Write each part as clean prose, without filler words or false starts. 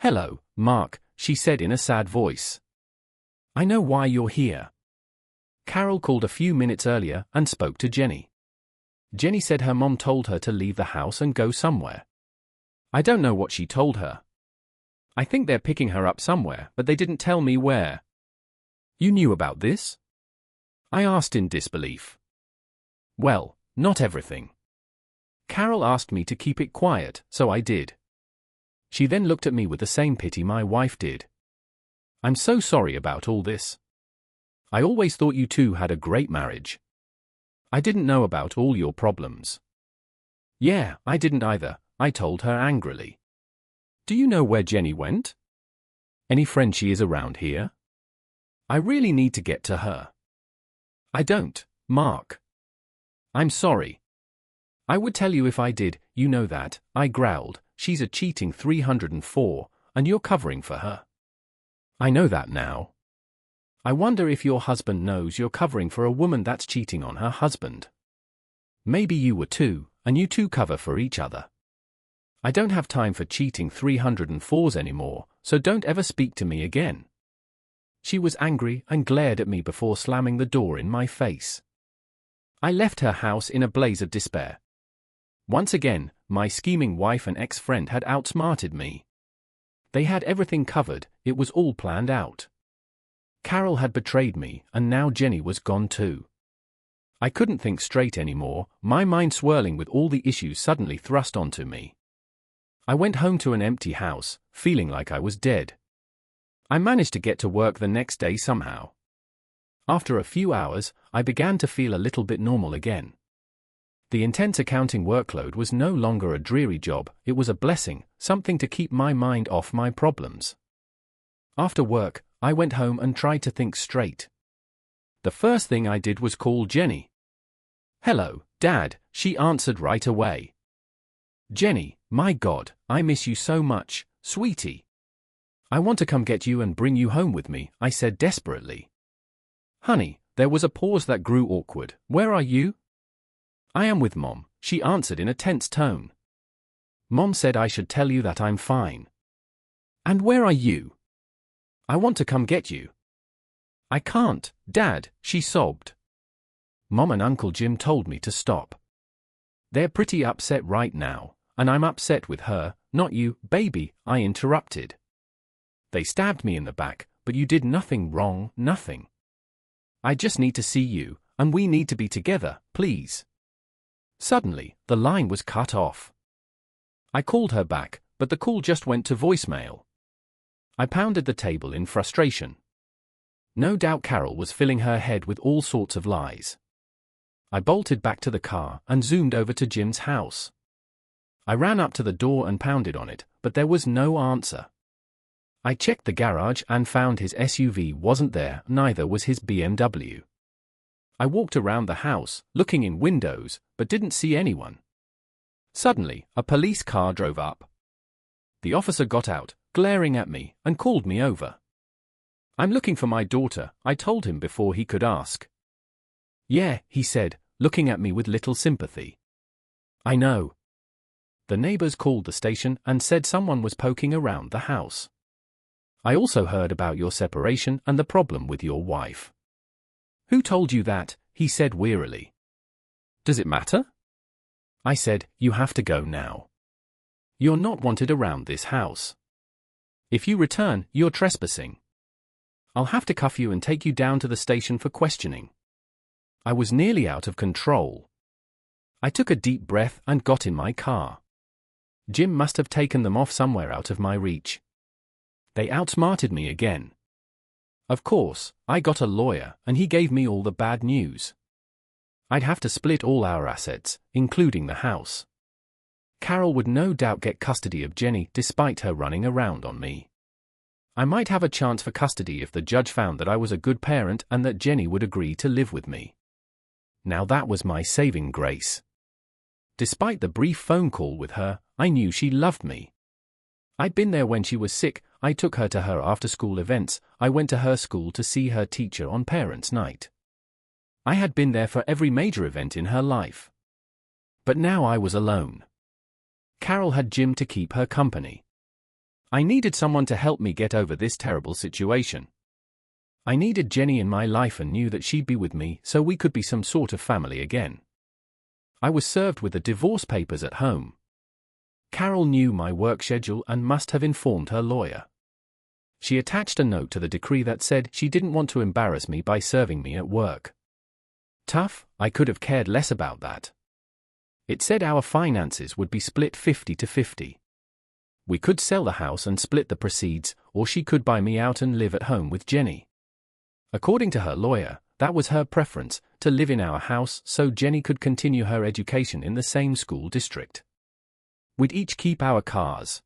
"Hello, Mark," she said in a sad voice. "I know why you're here. Carol called a few minutes earlier and spoke to Jenny. Jenny said her mom told her to leave the house and go somewhere. I don't know what she told her. I think they're picking her up somewhere, but they didn't tell me where." "You knew about this?" I asked in disbelief. "Well, not everything. Carol asked me to keep it quiet, so I did. She then looked at me with the same pity my wife did. I'm so sorry about all this. I always thought you two had a great marriage. I didn't know about all your problems." "Yeah, I didn't either," I told her angrily. "Do you know where Jenny went? Any friend she is around here? I really need to get to her." "I don't, Mark. I'm sorry. I would tell you if I did, you know that," I growled. "She's a cheating 304, and you're covering for her." "I know that now. I wonder if your husband knows you're covering for a woman that's cheating on her husband. Maybe you were too, and you two cover for each other. I don't have time for cheating 304s anymore, so don't ever speak to me again." She was angry and glared at me before slamming the door in my face. I left her house in a blaze of despair. Once again, my scheming wife and ex-friend had outsmarted me. They had everything covered, it was all planned out. Carol had betrayed me, and now Jenny was gone too. I couldn't think straight anymore, my mind swirling with all the issues suddenly thrust onto me. I went home to an empty house, feeling like I was dead. I managed to get to work the next day somehow. After a few hours, I began to feel a little bit normal again. The intense accounting workload was no longer a dreary job, it was a blessing, something to keep my mind off my problems. After work, I went home and tried to think straight. The first thing I did was call Jenny. "Hello, Dad," she answered right away. "Jenny, my God, I miss you so much, sweetie. I want to come get you and bring you home with me," I said desperately. "Honey," there was a pause that grew awkward. "Where are you?" "I am with Mom," she answered in a tense tone. "Mom said I should tell you that I'm fine." "And where are you?" "I want to come get you." "I can't, Dad," she sobbed. "Mom and Uncle Jim told me to stop. They're pretty upset right now, and I'm upset with her, not you, baby," I interrupted. "They stabbed me in the back, but you did nothing wrong, nothing. I just need to see you, and we need to be together, please." Suddenly, the line was cut off. I called her back, but the call just went to voicemail. I pounded the table in frustration. No doubt Carol was filling her head with all sorts of lies. I bolted back to the car and zoomed over to Jim's house. I ran up to the door and pounded on it, but there was no answer. I checked the garage and found his SUV wasn't there, neither was his BMW. I walked around the house, looking in windows, but didn't see anyone. Suddenly, a police car drove up. The officer got out, glaring at me, and called me over. "I'm looking for my daughter," I told him before he could ask. "Yeah," he said, looking at me with little sympathy. "I know. The neighbors called the station and said someone was poking around the house. I also heard about your separation and the problem with your wife." "Who told you that?" he said wearily. "Does it matter?" I said, "You have to go now. You're not wanted around this house. If you return, you're trespassing. I'll have to cuff you and take you down to the station for questioning." I was nearly out of control. I took a deep breath and got in my car. Jim must have taken them off somewhere out of my reach. They outsmarted me again. Of course, I got a lawyer, and he gave me all the bad news. I'd have to split all our assets, including the house. Carol would no doubt get custody of Jenny despite her running around on me. I might have a chance for custody if the judge found that I was a good parent and that Jenny would agree to live with me. Now that was my saving grace. Despite the brief phone call with her, I knew she loved me. I'd been there when she was sick, I took her to her after-school events, I went to her school to see her teacher on Parents' Night. I had been there for every major event in her life. But now I was alone. Carol had Jim to keep her company. I needed someone to help me get over this terrible situation. I needed Jenny in my life and knew that she'd be with me so we could be some sort of family again. I was served with the divorce papers at home. Carol knew my work schedule and must have informed her lawyer. She attached a note to the decree that said she didn't want to embarrass me by serving me at work. Tough, I could have cared less about that. It said our finances would be split 50-50. We could sell the house and split the proceeds, or she could buy me out and live at home with Jenny. According to her lawyer, that was her preference, to live in our house so Jenny could continue her education in the same school district. We'd each keep our cars.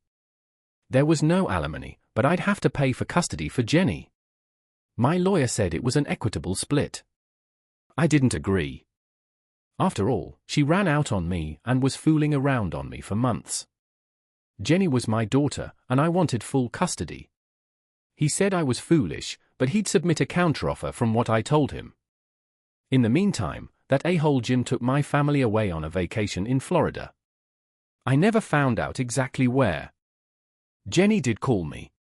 There was no alimony, but I'd have to pay for custody for Jenny. My lawyer said it was an equitable split. I didn't agree. After all, she ran out on me and was fooling around on me for months. Jenny was my daughter, and I wanted full custody. He said I was foolish, but he'd submit a counteroffer from what I told him. In the meantime, that a-hole Jim took my family away on a vacation in Florida. I never found out exactly where. Jenny did call me.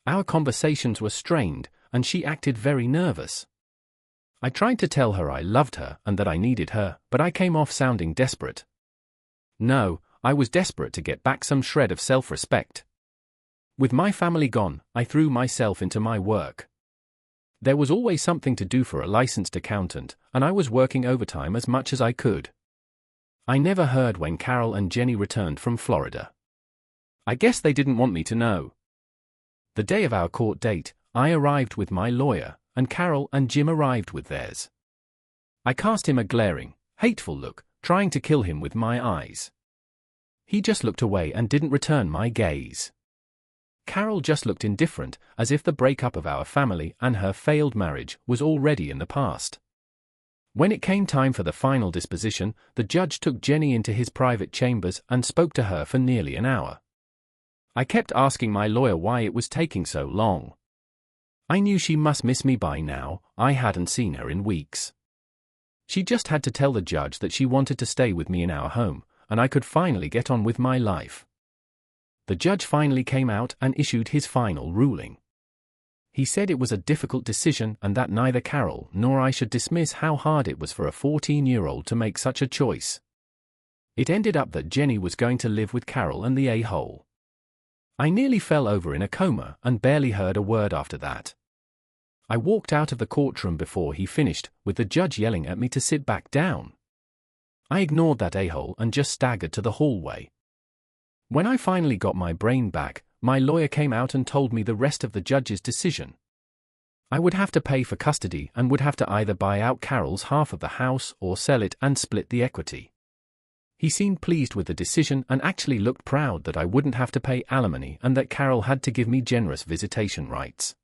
Our conversations were strained, and she acted very nervous. I tried to tell her I loved her and that I needed her, but I came off sounding desperate. No, I was desperate to get back some shred of self-respect. With my family gone, I threw myself into my work. There was always something to do for a licensed accountant, and I was working overtime as much as I could. I never heard when Carol and Jenny returned from Florida. I guess they didn't want me to know. The day of our court date, I arrived with my lawyer, and Carol and Jim arrived with theirs. I cast him a glaring, hateful look, trying to kill him with my eyes. He just looked away and didn't return my gaze. Carol just looked indifferent, as if the breakup of our family and her failed marriage was already in the past. When it came time for the final disposition, the judge took Jenny into his private chambers and spoke to her for nearly an hour. I kept asking my lawyer why it was taking so long. I knew she must miss me by now, I hadn't seen her in weeks. She just had to tell the judge that she wanted to stay with me in our home, and I could finally get on with my life. The judge finally came out and issued his final ruling. He said it was a difficult decision and that neither Carol nor I should dismiss how hard it was for a 14-year-old to make such a choice. It ended up that Jenny was going to live with Carol and the a-hole. I nearly fell over in a coma and barely heard a word after that. I walked out of the courtroom before he finished, with the judge yelling at me to sit back down. I ignored that a-hole and just staggered to the hallway. When I finally got my brain back, my lawyer came out and told me the rest of the judge's decision. I would have to pay for custody and would have to either buy out Carol's half of the house or sell it and split the equity. He seemed pleased with the decision and actually looked proud that I wouldn't have to pay alimony and that Carol had to give me generous visitation rights.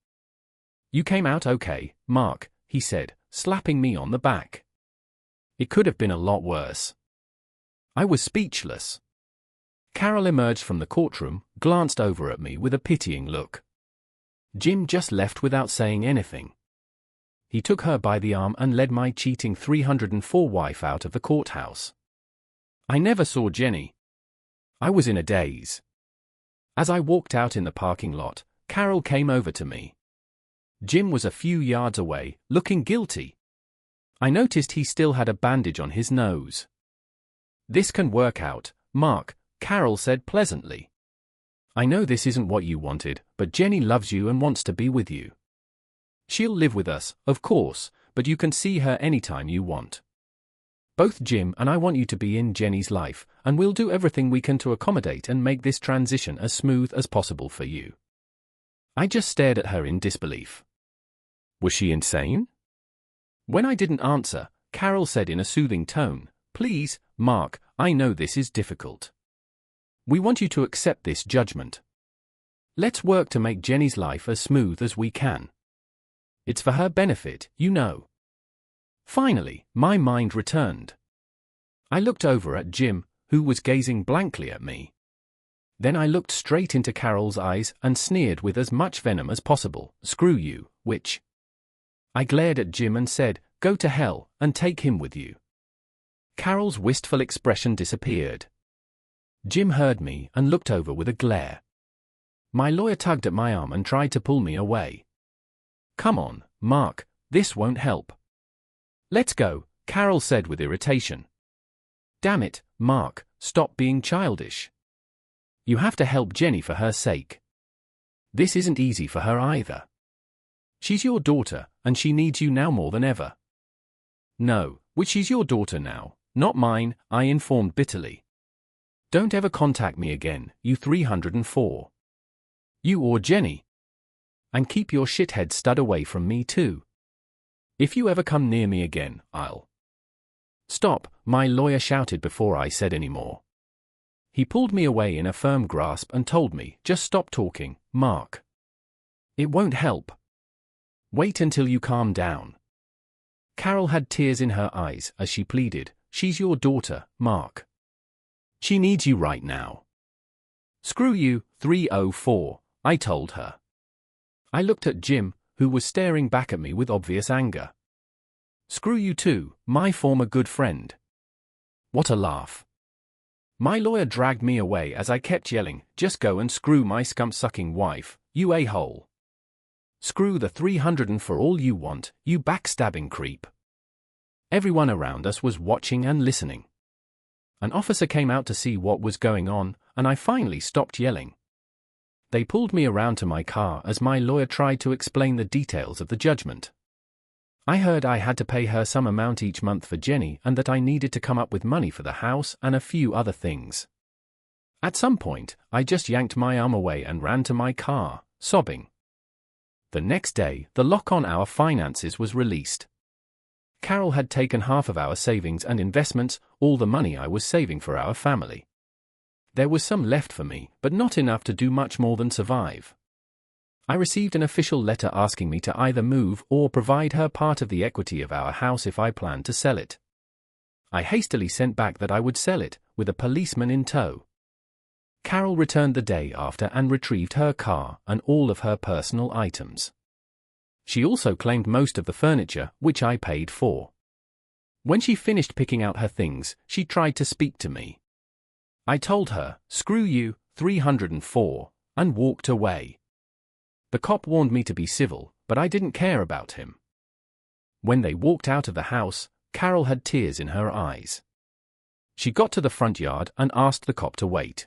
"You came out okay, Mark," he said, slapping me on the back. It could have been a lot worse. I was speechless. Carol emerged from the courtroom, glanced over at me with a pitying look. Jim just left without saying anything. He took her by the arm and led my cheating 304 wife out of the courthouse. I never saw Jenny. I was in a daze. As I walked out in the parking lot, Carol came over to me. Jim was a few yards away, looking guilty. I noticed he still had a bandage on his nose. "This can work out, Mark," Carol said pleasantly. "I know this isn't what you wanted, but Jenny loves you and wants to be with you. She'll live with us, of course, but you can see her anytime you want. Both Jim and I want you to be in Jenny's life, and we'll do everything we can to accommodate and make this transition as smooth as possible for you." I just stared at her in disbelief. Was she insane? When I didn't answer, Carol said in a soothing tone, "Please, Mark, I know this is difficult. We want you to accept this judgment. Let's work to make Jenny's life as smooth as we can. It's for her benefit, you know." Finally, my mind returned. I looked over at Jim, who was gazing blankly at me. Then I looked straight into Carol's eyes and sneered with as much venom as possible, "Screw you, witch." I glared at Jim and said, "Go to hell, and take him with you." Carol's wistful expression disappeared. Jim heard me and looked over with a glare. My lawyer tugged at my arm and tried to pull me away. Come on, Mark, this won't help. Let's go, Carol said with irritation. Damn it, Mark, stop being childish. You have to help Jenny for her sake. This isn't easy for her either. She's your daughter, and she needs you now more than ever. No, which she's your daughter now, not mine, I informed bitterly. Don't ever contact me again, you 304. You or Jenny. And keep your shithead stud away from me too. If you ever come near me again, I'll... Stop, my lawyer shouted before I said any more. He pulled me away in a firm grasp and told me, just stop talking, Mark. It won't help. Wait until you calm down. Carol had tears in her eyes as she pleaded, she's your daughter, Mark. She needs you right now. Screw you, 304, I told her. I looked at Jim, who was staring back at me with obvious anger. Screw you too, my former good friend. What a laugh. My lawyer dragged me away as I kept yelling, just go and screw my scum-sucking wife, you a-hole. Screw the 300 for all you want, you backstabbing creep. Everyone around us was watching and listening. An officer came out to see what was going on, and I finally stopped yelling. They pulled me around to my car as my lawyer tried to explain the details of the judgment. I heard I had to pay her some amount each month for Jenny and that I needed to come up with money for the house and a few other things. At some point, I just yanked my arm away and ran to my car, sobbing. The next day, the lock on our finances was released. Carol had taken half of our savings and investments, all the money I was saving for our family. There was some left for me, but not enough to do much more than survive. I received an official letter asking me to either move or provide her part of the equity of our house if I planned to sell it. I hastily sent back that I would sell it, with a policeman in tow. Carol returned the day after and retrieved her car and all of her personal items. She also claimed most of the furniture, which I paid for. When she finished picking out her things, she tried to speak to me. I told her, screw you, 304, and walked away. The cop warned me to be civil, but I didn't care about him. When they walked out of the house, Carol had tears in her eyes. She got to the front yard and asked the cop to wait.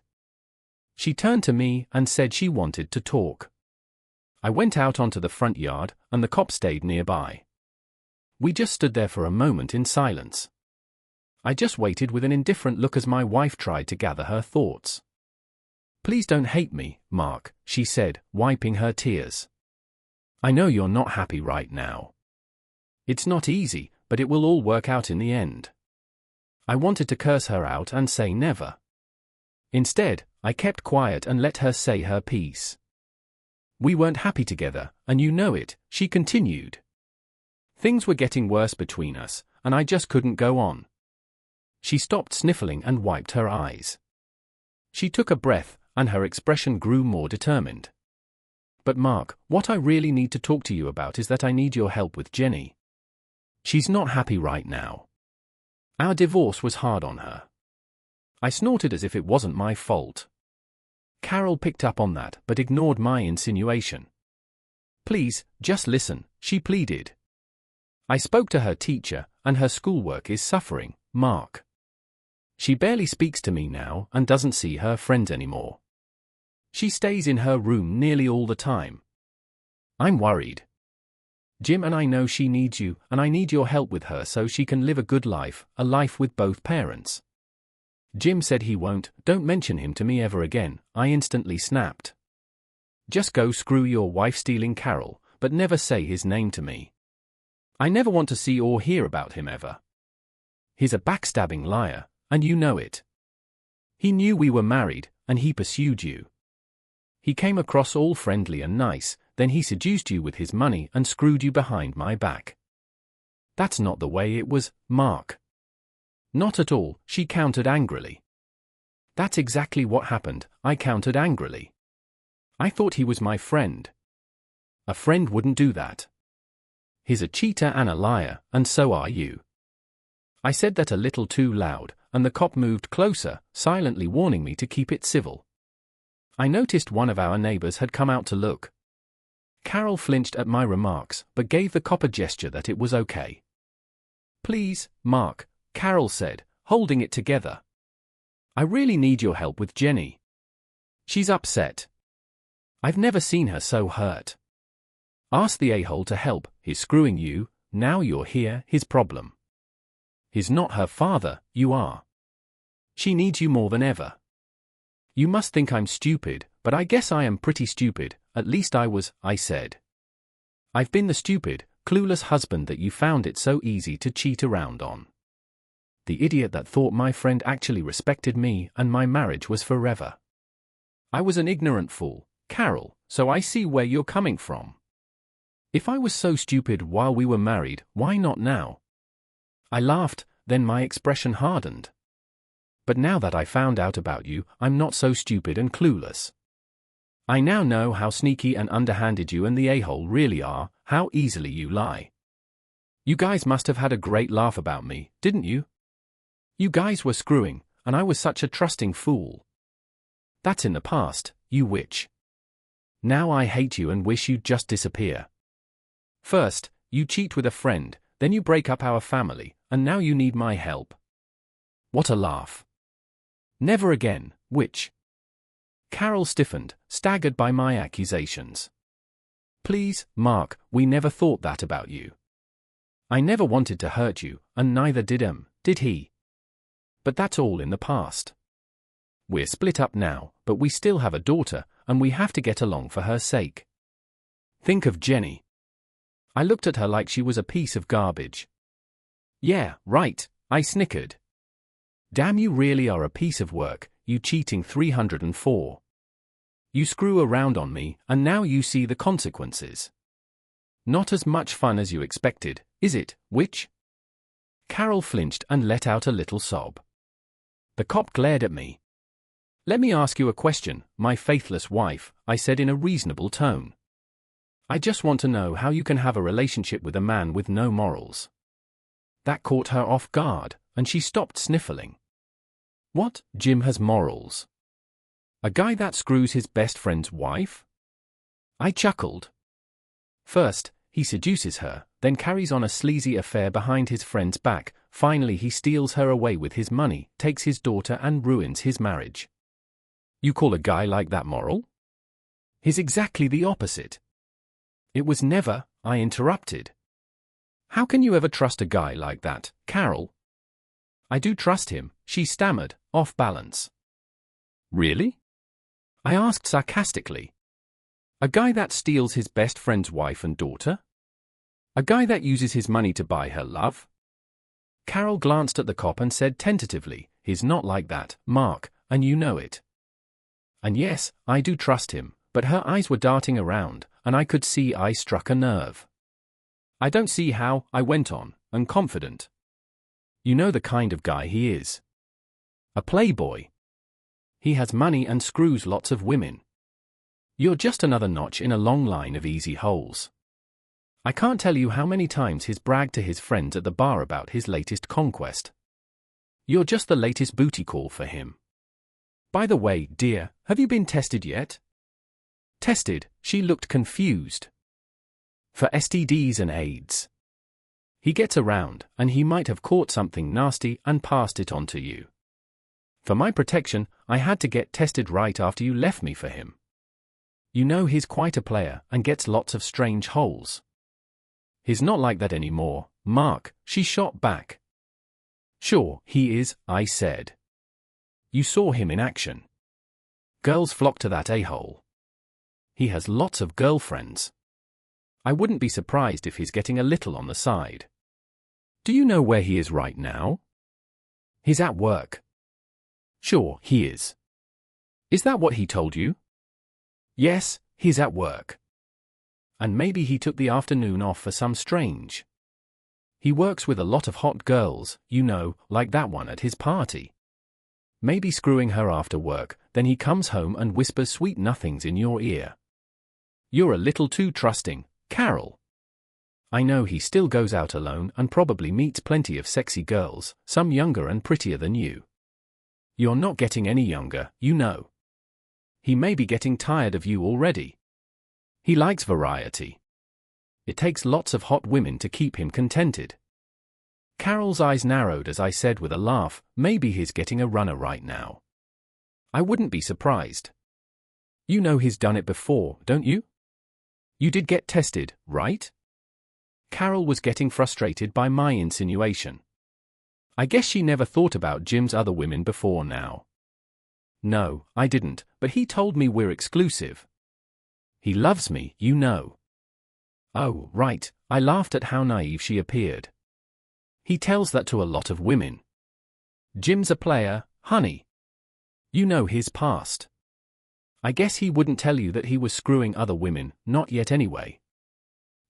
She turned to me and said she wanted to talk. I went out onto the front yard, and the cop stayed nearby. We just stood there for a moment in silence. I just waited with an indifferent look as my wife tried to gather her thoughts. Please don't hate me, Mark, she said, wiping her tears. I know you're not happy right now. It's not easy, but it will all work out in the end. I wanted to curse her out and say never. Instead, I kept quiet and let her say her piece. We weren't happy together, and you know it, she continued. Things were getting worse between us, and I just couldn't go on. She stopped sniffling and wiped her eyes. She took a breath, and her expression grew more determined. But Mark, what I really need to talk to you about is that I need your help with Jenny. She's not happy right now. Our divorce was hard on her. I snorted as if it wasn't my fault. Carol picked up on that but ignored my insinuation. Please, just listen, she pleaded. I spoke to her teacher, and her schoolwork is suffering, Mark. She barely speaks to me now and doesn't see her friends anymore. She stays in her room nearly all the time. I'm worried. Jim and I know she needs you, and I need your help with her so she can live a good life, a life with both parents. Jim said he won't, don't mention him to me ever again, I instantly snapped. Just go screw your wife stealing Carol, but never say his name to me. I never want to see or hear about him ever. He's a backstabbing liar, and you know it. He knew we were married, and he pursued you. He came across all friendly and nice, then he seduced you with his money and screwed you behind my back. That's not the way it was, Mark. Not at all, she countered angrily. That's exactly what happened, I countered angrily. I thought he was my friend. A friend wouldn't do that. He's a cheater and a liar, and so are you. I said that a little too loud, and the cop moved closer, silently warning me to keep it civil. I noticed one of our neighbors had come out to look. Carol flinched at my remarks, but gave the cop a gesture that it was okay. Please, Mark, Carol said, holding it together. I really need your help with Jenny. She's upset. I've never seen her so hurt. Ask the a-hole to help, he's screwing you, now you're here, his problem. He's not her father, you are. She needs you more than ever. You must think I'm stupid, but I guess I am pretty stupid, at least I was, I said. I've been the stupid, clueless husband that you found it so easy to cheat around on. The idiot that thought my friend actually respected me and my marriage was forever. I was an ignorant fool, Carol, so I see where you're coming from. If I was so stupid while we were married, why not now? I laughed, then my expression hardened. But now that I found out about you, I'm not so stupid and clueless. I now know how sneaky and underhanded you and the a-hole really are, how easily you lie. You guys must have had a great laugh about me, didn't you? You guys were screwing, and I was such a trusting fool. That's in the past, you witch. Now I hate you and wish you'd just disappear. First, you cheat with a friend, then you break up our family, and now you need my help. What a laugh. Never again, witch. Carol stiffened, staggered by my accusations. Please, Mark, we never thought that about you. I never wanted to hurt you, and neither did did he? But that's all in the past. We're split up now, but we still have a daughter, and we have to get along for her sake. Think of Jenny. I looked at her like she was a piece of garbage. Yeah, right, I snickered. Damn, you really are a piece of work, you cheating 304. You screw around on me, and now you see the consequences. Not as much fun as you expected, is it, witch? Carol flinched and let out a little sob. The cop glared at me. Let me ask you a question, my faithless wife, I said in a reasonable tone. I just want to know how you can have a relationship with a man with no morals. That caught her off guard, and she stopped sniffling. What, Jim has morals? A guy that screws his best friend's wife? I chuckled. First, he seduces her, then carries on a sleazy affair behind his friend's back, finally he steals her away with his money, takes his daughter and ruins his marriage. You call a guy like that moral? He's exactly the opposite. It was never, I interrupted. How can you ever trust a guy like that, Carol? I do trust him, she stammered, off balance. Really? I asked sarcastically. A guy that steals his best friend's wife and daughter? A guy that uses his money to buy her love? Carol glanced at the cop and said tentatively, he's not like that, Mark, and you know it. And yes, I do trust him, but her eyes were darting around, and I could see I struck a nerve. I don't see how, I went on, and confident. You know the kind of guy he is. A playboy. He has money and screws lots of women. You're just another notch in a long line of easy holes. I can't tell you how many times he's bragged to his friends at the bar about his latest conquest. You're just the latest booty call for him. By the way, dear, have you been tested yet? Tested, she looked confused. For STDs and AIDS. He gets around, and he might have caught something nasty and passed it on to you. For my protection, I had to get tested right after you left me for him. You know he's quite a player and gets lots of strange holes. He's not like that anymore, Mark, she shot back. Sure, he is, I said. You saw him in action. Girls flock to that a-hole. He has lots of girlfriends. I wouldn't be surprised if he's getting a little on the side. Do you know where he is right now? He's at work. Sure, he is. Is that what he told you? Yes, he's at work. And maybe he took the afternoon off for some strange. He works with a lot of hot girls, you know, like that one at his party. Maybe screwing her after work, then he comes home and whispers sweet nothings in your ear. You're a little too trusting, Carol. I know he still goes out alone and probably meets plenty of sexy girls, some younger and prettier than you. You're not getting any younger, you know. He may be getting tired of you already. He likes variety. It takes lots of hot women to keep him contented. Carol's eyes narrowed as I said with a laugh, maybe he's getting a runner right now. I wouldn't be surprised. You know he's done it before, don't you? You did get tested, right? Carol was getting frustrated by my insinuation. I guess she never thought about Jim's other women before now. No, I didn't, but he told me we're exclusive. He loves me, you know. Oh, right, I laughed at how naive she appeared. He tells that to a lot of women. Jim's a player, honey. You know his past. I guess he wouldn't tell you that he was screwing other women, not yet anyway.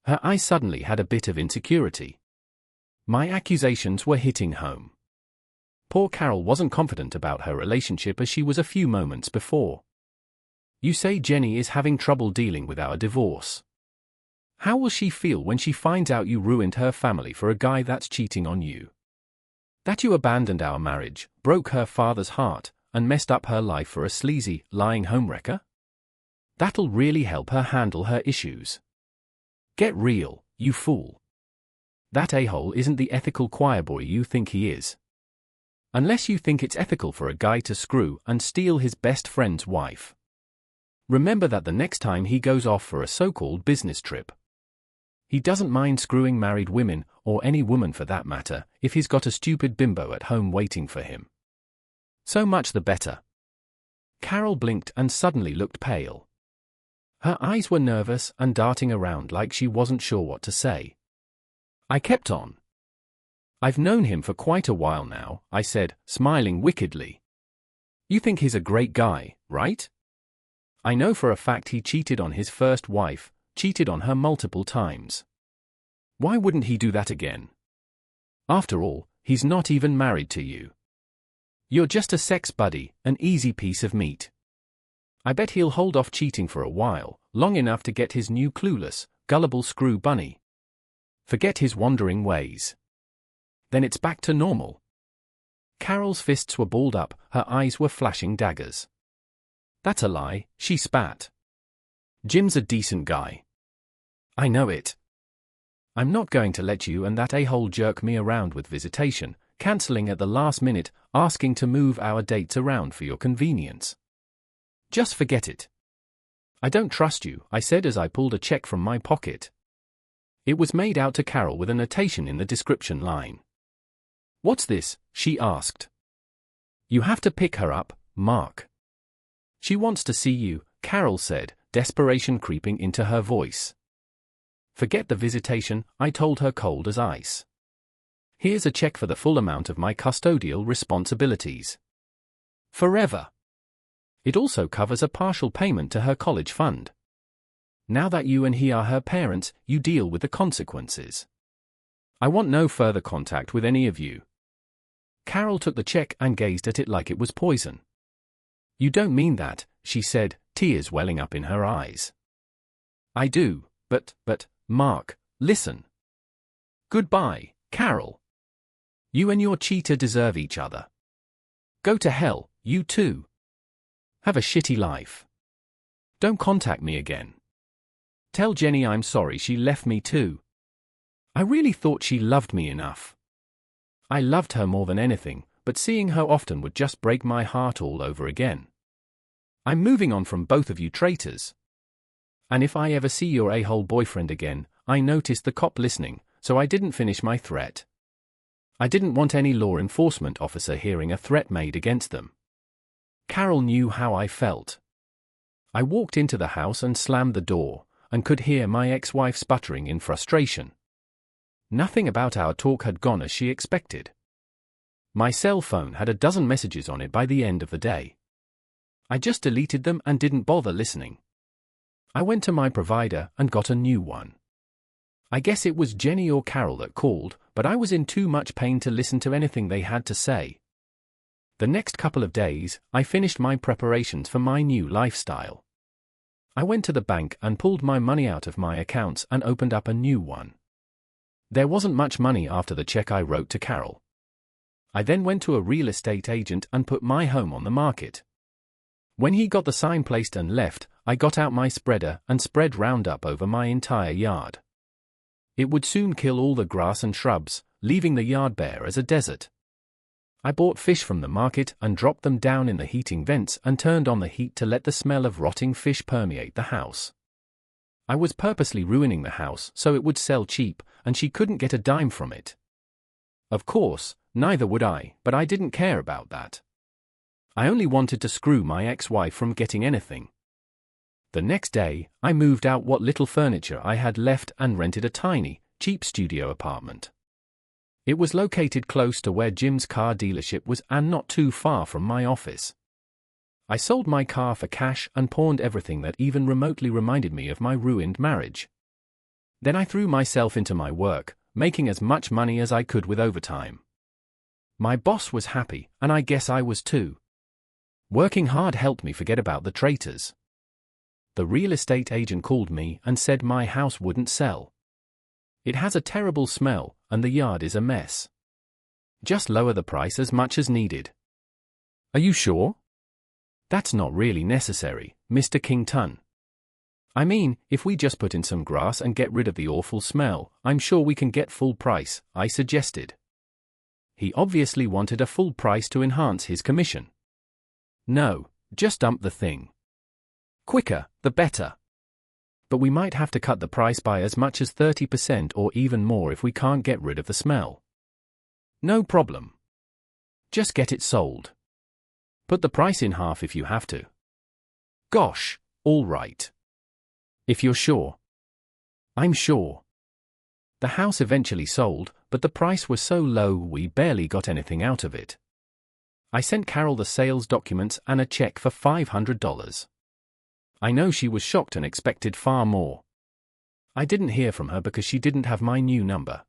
Her eyes suddenly had a bit of insecurity. My accusations were hitting home. Poor Carol wasn't confident about her relationship as she was a few moments before. You say Jenny is having trouble dealing with our divorce. How will she feel when she finds out you ruined her family for a guy that's cheating on you? That you abandoned our marriage, broke her father's heart, and messed up her life for a sleazy, lying homewrecker? That'll really help her handle her issues. Get real, you fool. That a-hole isn't the ethical choir boy you think he is. Unless you think it's ethical for a guy to screw and steal his best friend's wife. Remember that the next time he goes off for a so-called business trip. He doesn't mind screwing married women, or any woman for that matter, if he's got a stupid bimbo at home waiting for him. So much the better. Carol blinked and suddenly looked pale. Her eyes were nervous and darting around like she wasn't sure what to say. I kept on. I've known him for quite a while now, I said, smiling wickedly. You think he's a great guy, right? I know for a fact he cheated on his first wife, cheated on her multiple times. Why wouldn't he do that again? After all, he's not even married to you. You're just a sex buddy, an easy piece of meat. I bet he'll hold off cheating for a while, long enough to get his new clueless, gullible screw bunny. Forget his wandering ways. Then it's back to normal. Carol's fists were balled up, her eyes were flashing daggers. That's a lie, she spat. Jim's a decent guy. I know it. I'm not going to let you and that a-hole jerk me around with visitation, cancelling at the last minute, asking to move our dates around for your convenience. Just forget it. I don't trust you, I said as I pulled a check from my pocket. It was made out to Carol with a notation in the description line. What's this? She asked. You have to pick her up, Mark. She wants to see you, Carol said, desperation creeping into her voice. Forget the visitation, I told her cold as ice. Here's a check for the full amount of my custodial responsibilities. Forever. It also covers a partial payment to her college fund. Now that you and he are her parents, you deal with the consequences. I want no further contact with any of you. Carol took the check and gazed at it like it was poison. You don't mean that, she said, tears welling up in her eyes. I do, but, Mark, listen. Goodbye, Carol. You and your cheater deserve each other. Go to hell, you too. Have a shitty life. Don't contact me again. Tell Jenny I'm sorry she left me too. I really thought she loved me enough. I loved her more than anything, but seeing her often would just break my heart all over again. I'm moving on from both of you traitors. And if I ever see your a-hole boyfriend again, I noticed the cop listening, so I didn't finish my threat. I didn't want any law enforcement officer hearing a threat made against them. Carol knew how I felt. I walked into the house and slammed the door, and could hear my ex-wife sputtering in frustration. Nothing about our talk had gone as she expected. My cell phone had a dozen messages on it by the end of the day. I just deleted them and didn't bother listening. I went to my provider and got a new one. I guess it was Jenny or Carol that called, but I was in too much pain to listen to anything they had to say. The next couple of days, I finished my preparations for my new lifestyle. I went to the bank and pulled my money out of my accounts and opened up a new one. There wasn't much money after the check I wrote to Carol. I then went to a real estate agent and put my home on the market. When he got the sign placed and left, I got out my spreader and spread Roundup over my entire yard. It would soon kill all the grass and shrubs, leaving the yard bare as a desert. I bought fish from the market and dropped them down in the heating vents and turned on the heat to let the smell of rotting fish permeate the house. I was purposely ruining the house so it would sell cheap, and she couldn't get a dime from it. Of course, neither would I, but I didn't care about that. I only wanted to screw my ex-wife from getting anything. The next day, I moved out what little furniture I had left and rented a tiny, cheap studio apartment. It was located close to where Jim's car dealership was and not too far from my office. I sold my car for cash and pawned everything that even remotely reminded me of my ruined marriage. Then I threw myself into my work, making as much money as I could with overtime. My boss was happy, and I guess I was too. Working hard helped me forget about the traitors. The real estate agent called me and said my house wouldn't sell. It has a terrible smell, and the yard is a mess. Just lower the price as much as needed. Are you sure? That's not really necessary, Mr. Kington. I mean, if we just put in some grass and get rid of the awful smell, I'm sure we can get full price, I suggested. He obviously wanted a full price to enhance his commission. No, just dump the thing. Quicker, the better. But we might have to cut the price by as much as 30% or even more if we can't get rid of the smell. No problem. Just get it sold. Put the price in half if you have to. Gosh, all right. If you're sure. I'm sure. The house eventually sold, but the price was so low we barely got anything out of it. I sent Carol the sales documents and a check for $500. I know she was shocked and expected far more. I didn't hear from her because she didn't have my new number.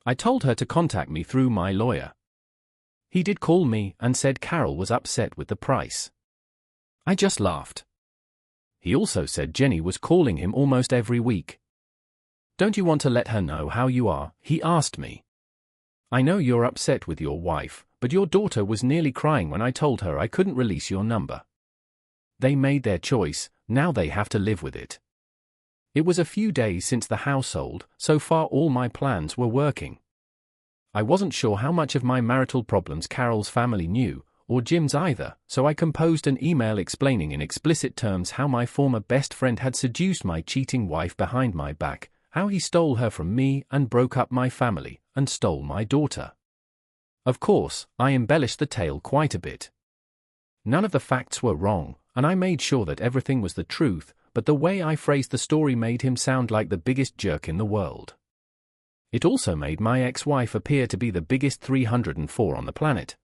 I told her to contact me through my lawyer. He did call me and said Carol was upset with the price. I just laughed. He also said Jenny was calling him almost every week. Don't you want to let her know how you are? He asked me. I know you're upset with your wife, but your daughter was nearly crying when I told her I couldn't release your number. They made their choice, now they have to live with it. It was a few days since the house sold, so far all my plans were working. I wasn't sure how much of my marital problems Carol's family knew, or Jim's either, so I composed an email explaining in explicit terms how my former best friend had seduced my cheating wife behind my back, how he stole her from me and broke up my family, and stole my daughter. Of course, I embellished the tale quite a bit. None of the facts were wrong, and I made sure that everything was the truth, but the way I phrased the story made him sound like the biggest jerk in the world. It also made my ex-wife appear to be the biggest 304 on the planet.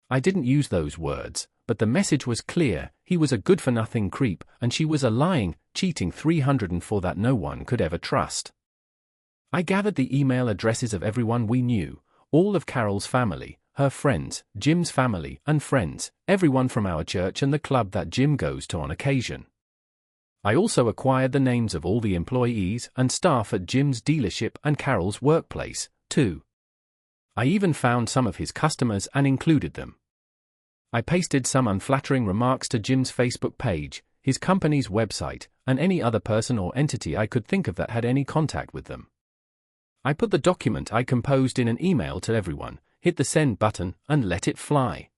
I didn't use those words, but the message was clear: he was a good-for-nothing creep, and she was a lying, cheating 304 that no one could ever trust. I gathered the email addresses of everyone we knew, all of Carol's family, her friends, Jim's family and friends, everyone from our church and the club that Jim goes to on occasion. I also acquired the names of all the employees and staff at Jim's dealership and Carol's workplace, too. I even found some of his customers and included them. I pasted some unflattering remarks to Jim's Facebook page, his company's website, and any other person or entity I could think of that had any contact with them. I put the document I composed in an email to everyone, hit the send button, and let it fly.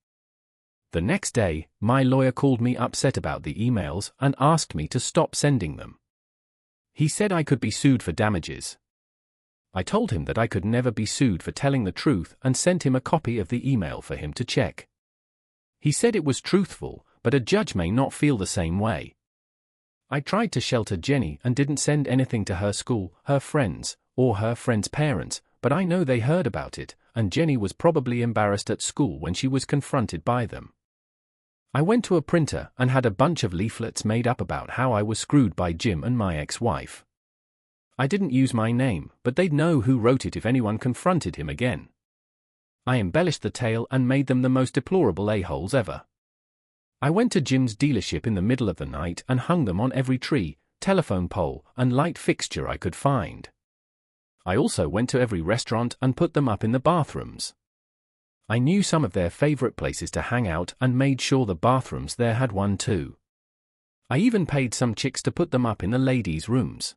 The next day, my lawyer called me upset about the emails and asked me to stop sending them. He said I could be sued for damages. I told him that I could never be sued for telling the truth and sent him a copy of the email for him to check. He said it was truthful, but a judge may not feel the same way. I tried to shelter Jenny and didn't send anything to her school, her friends, or her friends' parents, but I know they heard about it, and Jenny was probably embarrassed at school when she was confronted by them. I went to a printer and had a bunch of leaflets made up about how I was screwed by Jim and my ex-wife. I didn't use my name, but they'd know who wrote it if anyone confronted him again. I embellished the tale and made them the most deplorable a-holes ever. I went to Jim's dealership in the middle of the night and hung them on every tree, telephone pole, and light fixture I could find. I also went to every restaurant and put them up in the bathrooms. I knew some of their favorite places to hang out and made sure the bathrooms there had one too. I even paid some chicks to put them up in the ladies' rooms.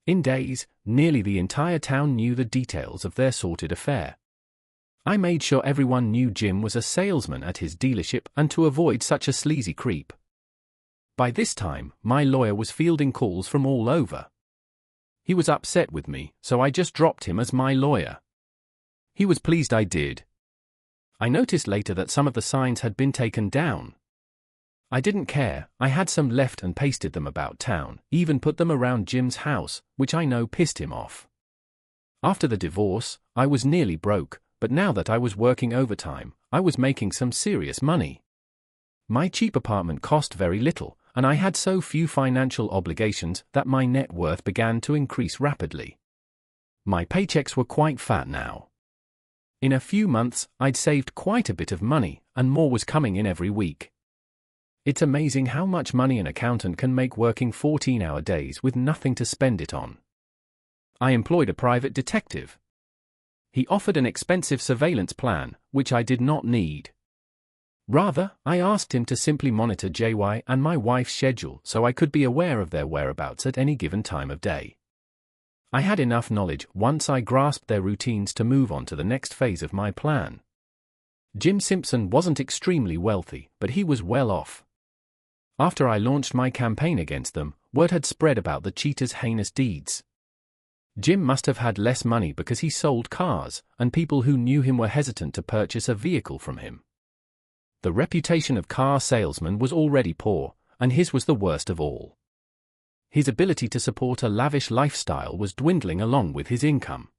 In days, nearly the entire town knew the details of their sordid affair. I made sure everyone knew Jim was a salesman at his dealership and to avoid such a sleazy creep. By this time, my lawyer was fielding calls from all over. He was upset with me, so I just dropped him as my lawyer. He was pleased I did. I noticed later that some of the signs had been taken down. I didn't care, I had some left and pasted them about town, even put them around Jim's house, which I know pissed him off. After the divorce, I was nearly broke, but now that I was working overtime, I was making some serious money. My cheap apartment cost very little, and I had so few financial obligations that my net worth began to increase rapidly. My paychecks were quite fat now. In a few months, I'd saved quite a bit of money, and more was coming in every week. It's amazing how much money an accountant can make working 14-hour days with nothing to spend it on. I employed a private detective. He offered an expensive surveillance plan, which I did not need. Rather, I asked him to simply monitor JY and my wife's schedule so I could be aware of their whereabouts at any given time of day. I had enough knowledge once I grasped their routines to move on to the next phase of my plan. Jim Simpson wasn't extremely wealthy, but he was well off. After I launched my campaign against them, word had spread about the cheater's heinous deeds. Jim must have had less money because he sold cars, and people who knew him were hesitant to purchase a vehicle from him. The reputation of car salesmen was already poor, and his was the worst of all. His ability to support a lavish lifestyle was dwindling along with his income.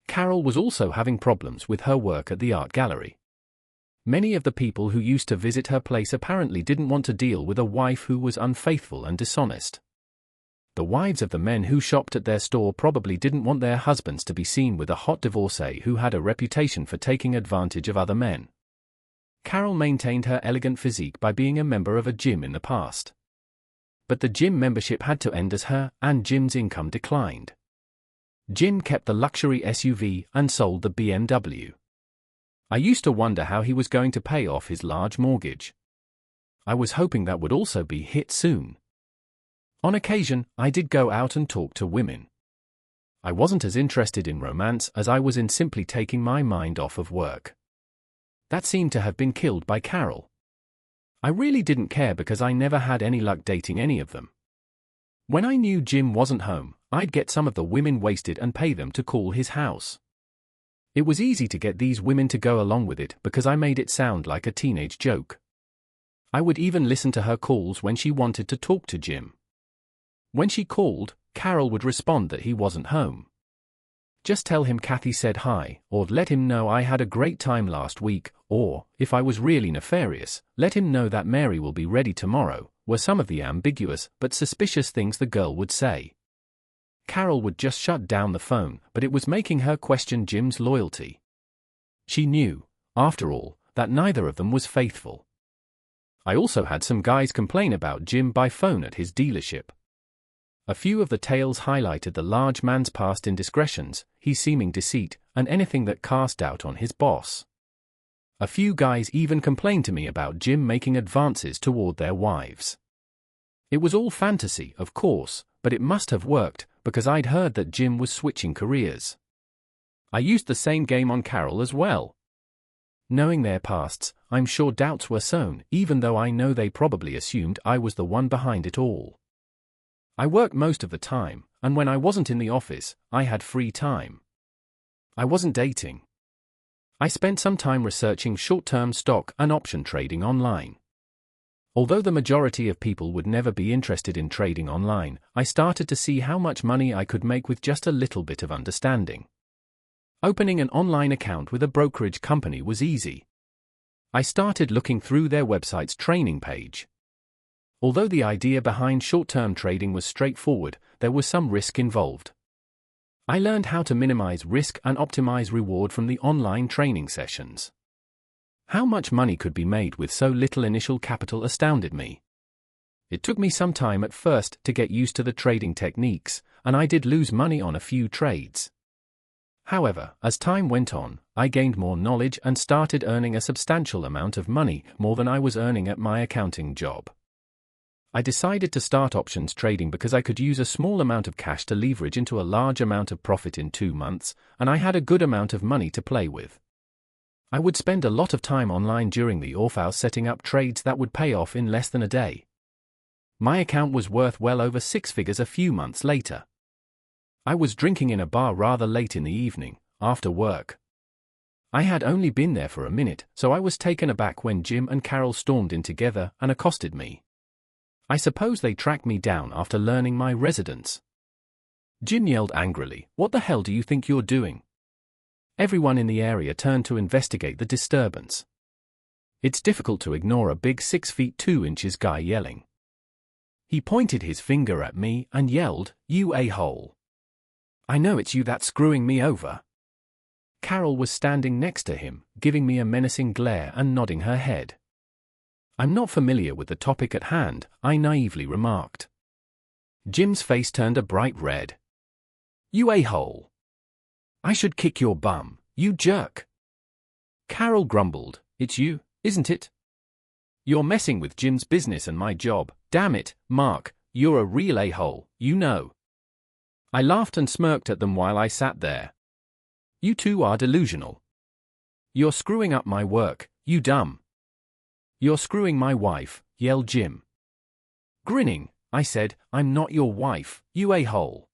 Carol was also having problems with her work at the art gallery. Many of the people who used to visit her place apparently didn't want to deal with a wife who was unfaithful and dishonest. The wives of the men who shopped at their store probably didn't want their husbands to be seen with a hot divorcee who had a reputation for taking advantage of other men. Carol maintained her elegant physique by being a member of a gym in the past. But the gym membership had to end as her and Jim's income declined. Jim kept the luxury SUV and sold the BMW. I used to wonder how he was going to pay off his large mortgage. I was hoping that would also be hit soon. On occasion, I did go out and talk to women. I wasn't as interested in romance as I was in simply taking my mind off of work. That seemed to have been killed by Carol. I really didn't care because I never had any luck dating any of them. When I knew Jim wasn't home, I'd get some of the women wasted and pay them to call his house. It was easy to get these women to go along with it because I made it sound like a teenage joke. I would even listen to her calls when she wanted to talk to Jim. When she called, Carol would respond that he wasn't home. Just tell him Kathy said hi, or let him know I had a great time last week, or, if I was really nefarious, let him know that Mary will be ready tomorrow, were some of the ambiguous but suspicious things the girl would say. Carol would just shut down the phone, but it was making her question Jim's loyalty. She knew, after all, that neither of them was faithful. I also had some guys complain about Jim by phone at his dealership. A few of the tales highlighted the large man's past indiscretions, his seeming deceit, and anything that cast doubt on his boss. A few guys even complained to me about Jim making advances toward their wives. It was all fantasy, of course, but it must have worked, because I'd heard that Jim was switching careers. I used the same game on Carol as well. Knowing their pasts, I'm sure doubts were sown, even though I know they probably assumed I was the one behind it all. I worked most of the time, and when I wasn't in the office, I had free time. I wasn't dating. I spent some time researching short-term stock and option trading online. Although the majority of people would never be interested in trading online, I started to see how much money I could make with just a little bit of understanding. Opening an online account with a brokerage company was easy. I started looking through their website's training page. Although the idea behind short-term trading was straightforward, there was some risk involved. I learned how to minimize risk and optimize reward from the online training sessions. How much money could be made with so little initial capital astounded me. It took me some time at first to get used to the trading techniques, and I did lose money on a few trades. However, as time went on, I gained more knowledge and started earning a substantial amount of money, more than I was earning at my accounting job. I decided to start options trading because I could use a small amount of cash to leverage into a large amount of profit in 2 months, and I had a good amount of money to play with. I would spend a lot of time online during the off hours setting up trades that would pay off in less than a day. My account was worth well over 6 figures a few months later. I was drinking in a bar rather late in the evening, after work. I had only been there for a minute, so I was taken aback when Jim and Carol stormed in together and accosted me. I suppose they tracked me down after learning my residence. Jim yelled angrily, "What the hell do you think you're doing?" Everyone in the area turned to investigate the disturbance. It's difficult to ignore a big 6 feet 2 inches guy yelling. He pointed his finger at me and yelled, "You a-hole. I know it's you that's screwing me over." Carol was standing next to him, giving me a menacing glare and nodding her head. "I'm not familiar with the topic at hand," I naively remarked. Jim's face turned a bright red. "You a-hole. I should kick your bum, you jerk." Carol grumbled, "It's you, isn't it? You're messing with Jim's business and my job. Damn it, Mark, you're a real a-hole, you know." I laughed and smirked at them while I sat there. "You two are delusional. You're screwing up my work, you dumb." "You're screwing my wife," yelled Jim. Grinning, I said, "I'm not your wife, you a-hole."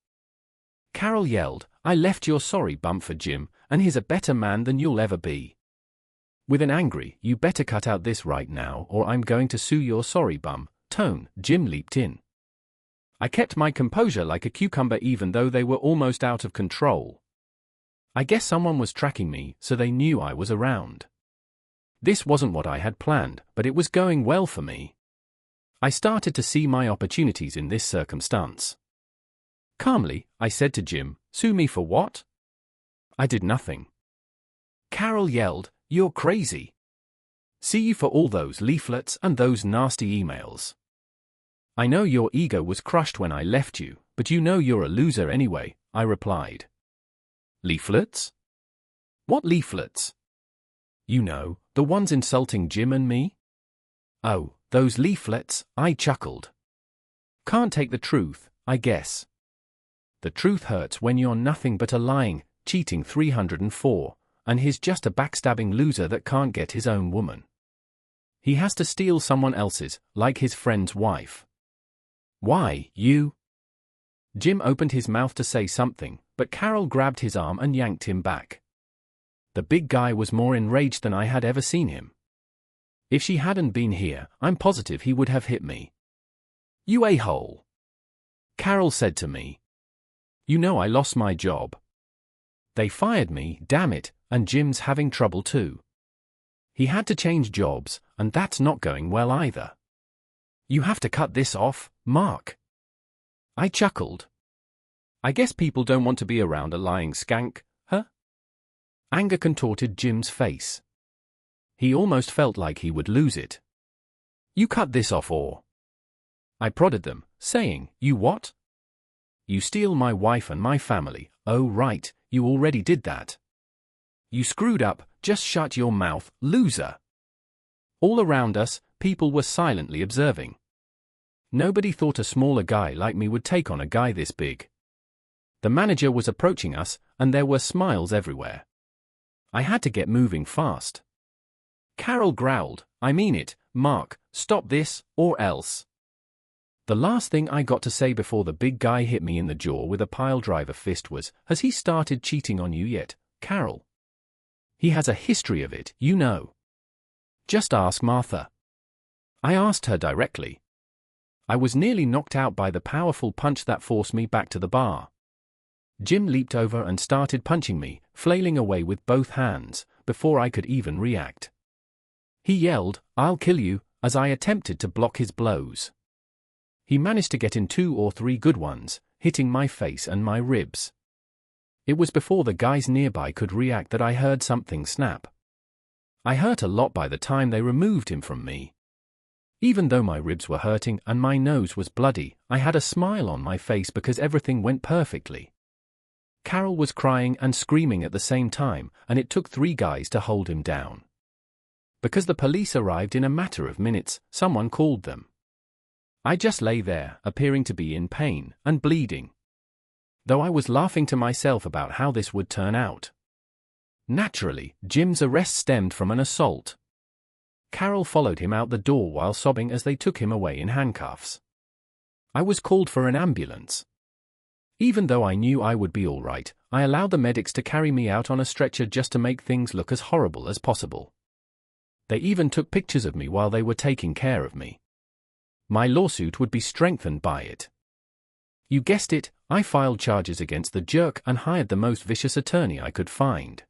Carol yelled, "I left your sorry bum for Jim, and he's a better man than you'll ever be." With an angry, "You better cut out this right now or I'm going to sue your sorry bum" tone, Jim leaped in. I kept my composure like a cucumber even though they were almost out of control. I guess someone was tracking me, so they knew I was around. This wasn't what I had planned, but it was going well for me. I started to see my opportunities in this circumstance. Calmly, I said to Jim, "Sue me for what?" I did nothing. Carol yelled, "You're crazy. See you for all those leaflets and those nasty emails. I know your ego was crushed when I left you, but you know you're a loser anyway," I replied. "Leaflets? What leaflets?" "You know, the ones insulting Jim and me." "Oh, those leaflets," I chuckled. "Can't take the truth, I guess." The truth hurts when you're nothing but a lying, cheating 304, and he's just a backstabbing loser that can't get his own woman. He has to steal someone else's, like his friend's wife. "Why, you?" Jim opened his mouth to say something, but Carol grabbed his arm and yanked him back. The big guy was more enraged than I had ever seen him. If she hadn't been here, I'm positive he would have hit me. "You a-hole," Carol said to me. "You know I lost my job. They fired me, damn it, and Jim's having trouble too. He had to change jobs, and that's not going well either. You have to cut this off, Mark." I chuckled. "I guess people don't want to be around a lying skank, huh?" Anger contorted Jim's face. He almost felt like he would lose it. "You cut this off or..." I prodded them, saying, "You what? You steal my wife and my family. Oh right, you already did that. You screwed up, just shut your mouth, loser." All around us, people were silently observing. Nobody thought a smaller guy like me would take on a guy this big. The manager was approaching us, and there were smiles everywhere. I had to get moving fast. Carol growled, "I mean it, Mark, stop this, or else." The last thing I got to say before the big guy hit me in the jaw with a piledriver fist was, "Has he started cheating on you yet, Carol? He has a history of it, you know. Just ask Martha." I asked her directly. I was nearly knocked out by the powerful punch that forced me back to the bar. Jim leaped over and started punching me, flailing away with both hands, before I could even react. He yelled, "I'll kill you," as I attempted to block his blows. He managed to get in 2 or 3 good ones, hitting my face and my ribs. It was before the guys nearby could react that I heard something snap. I hurt a lot by the time they removed him from me. Even though my ribs were hurting and my nose was bloody, I had a smile on my face because everything went perfectly. Carol was crying and screaming at the same time, and it took 3 guys to hold him down. Because the police arrived in a matter of minutes, someone called them. I just lay there, appearing to be in pain and bleeding, though I was laughing to myself about how this would turn out. Naturally, Jim's arrest stemmed from an assault. Carol followed him out the door while sobbing as they took him away in handcuffs. I was called for an ambulance. Even though I knew I would be all right, I allowed the medics to carry me out on a stretcher just to make things look as horrible as possible. They even took pictures of me while they were taking care of me. My lawsuit would be strengthened by it. You guessed it, I filed charges against the jerk and hired the most vicious attorney I could find.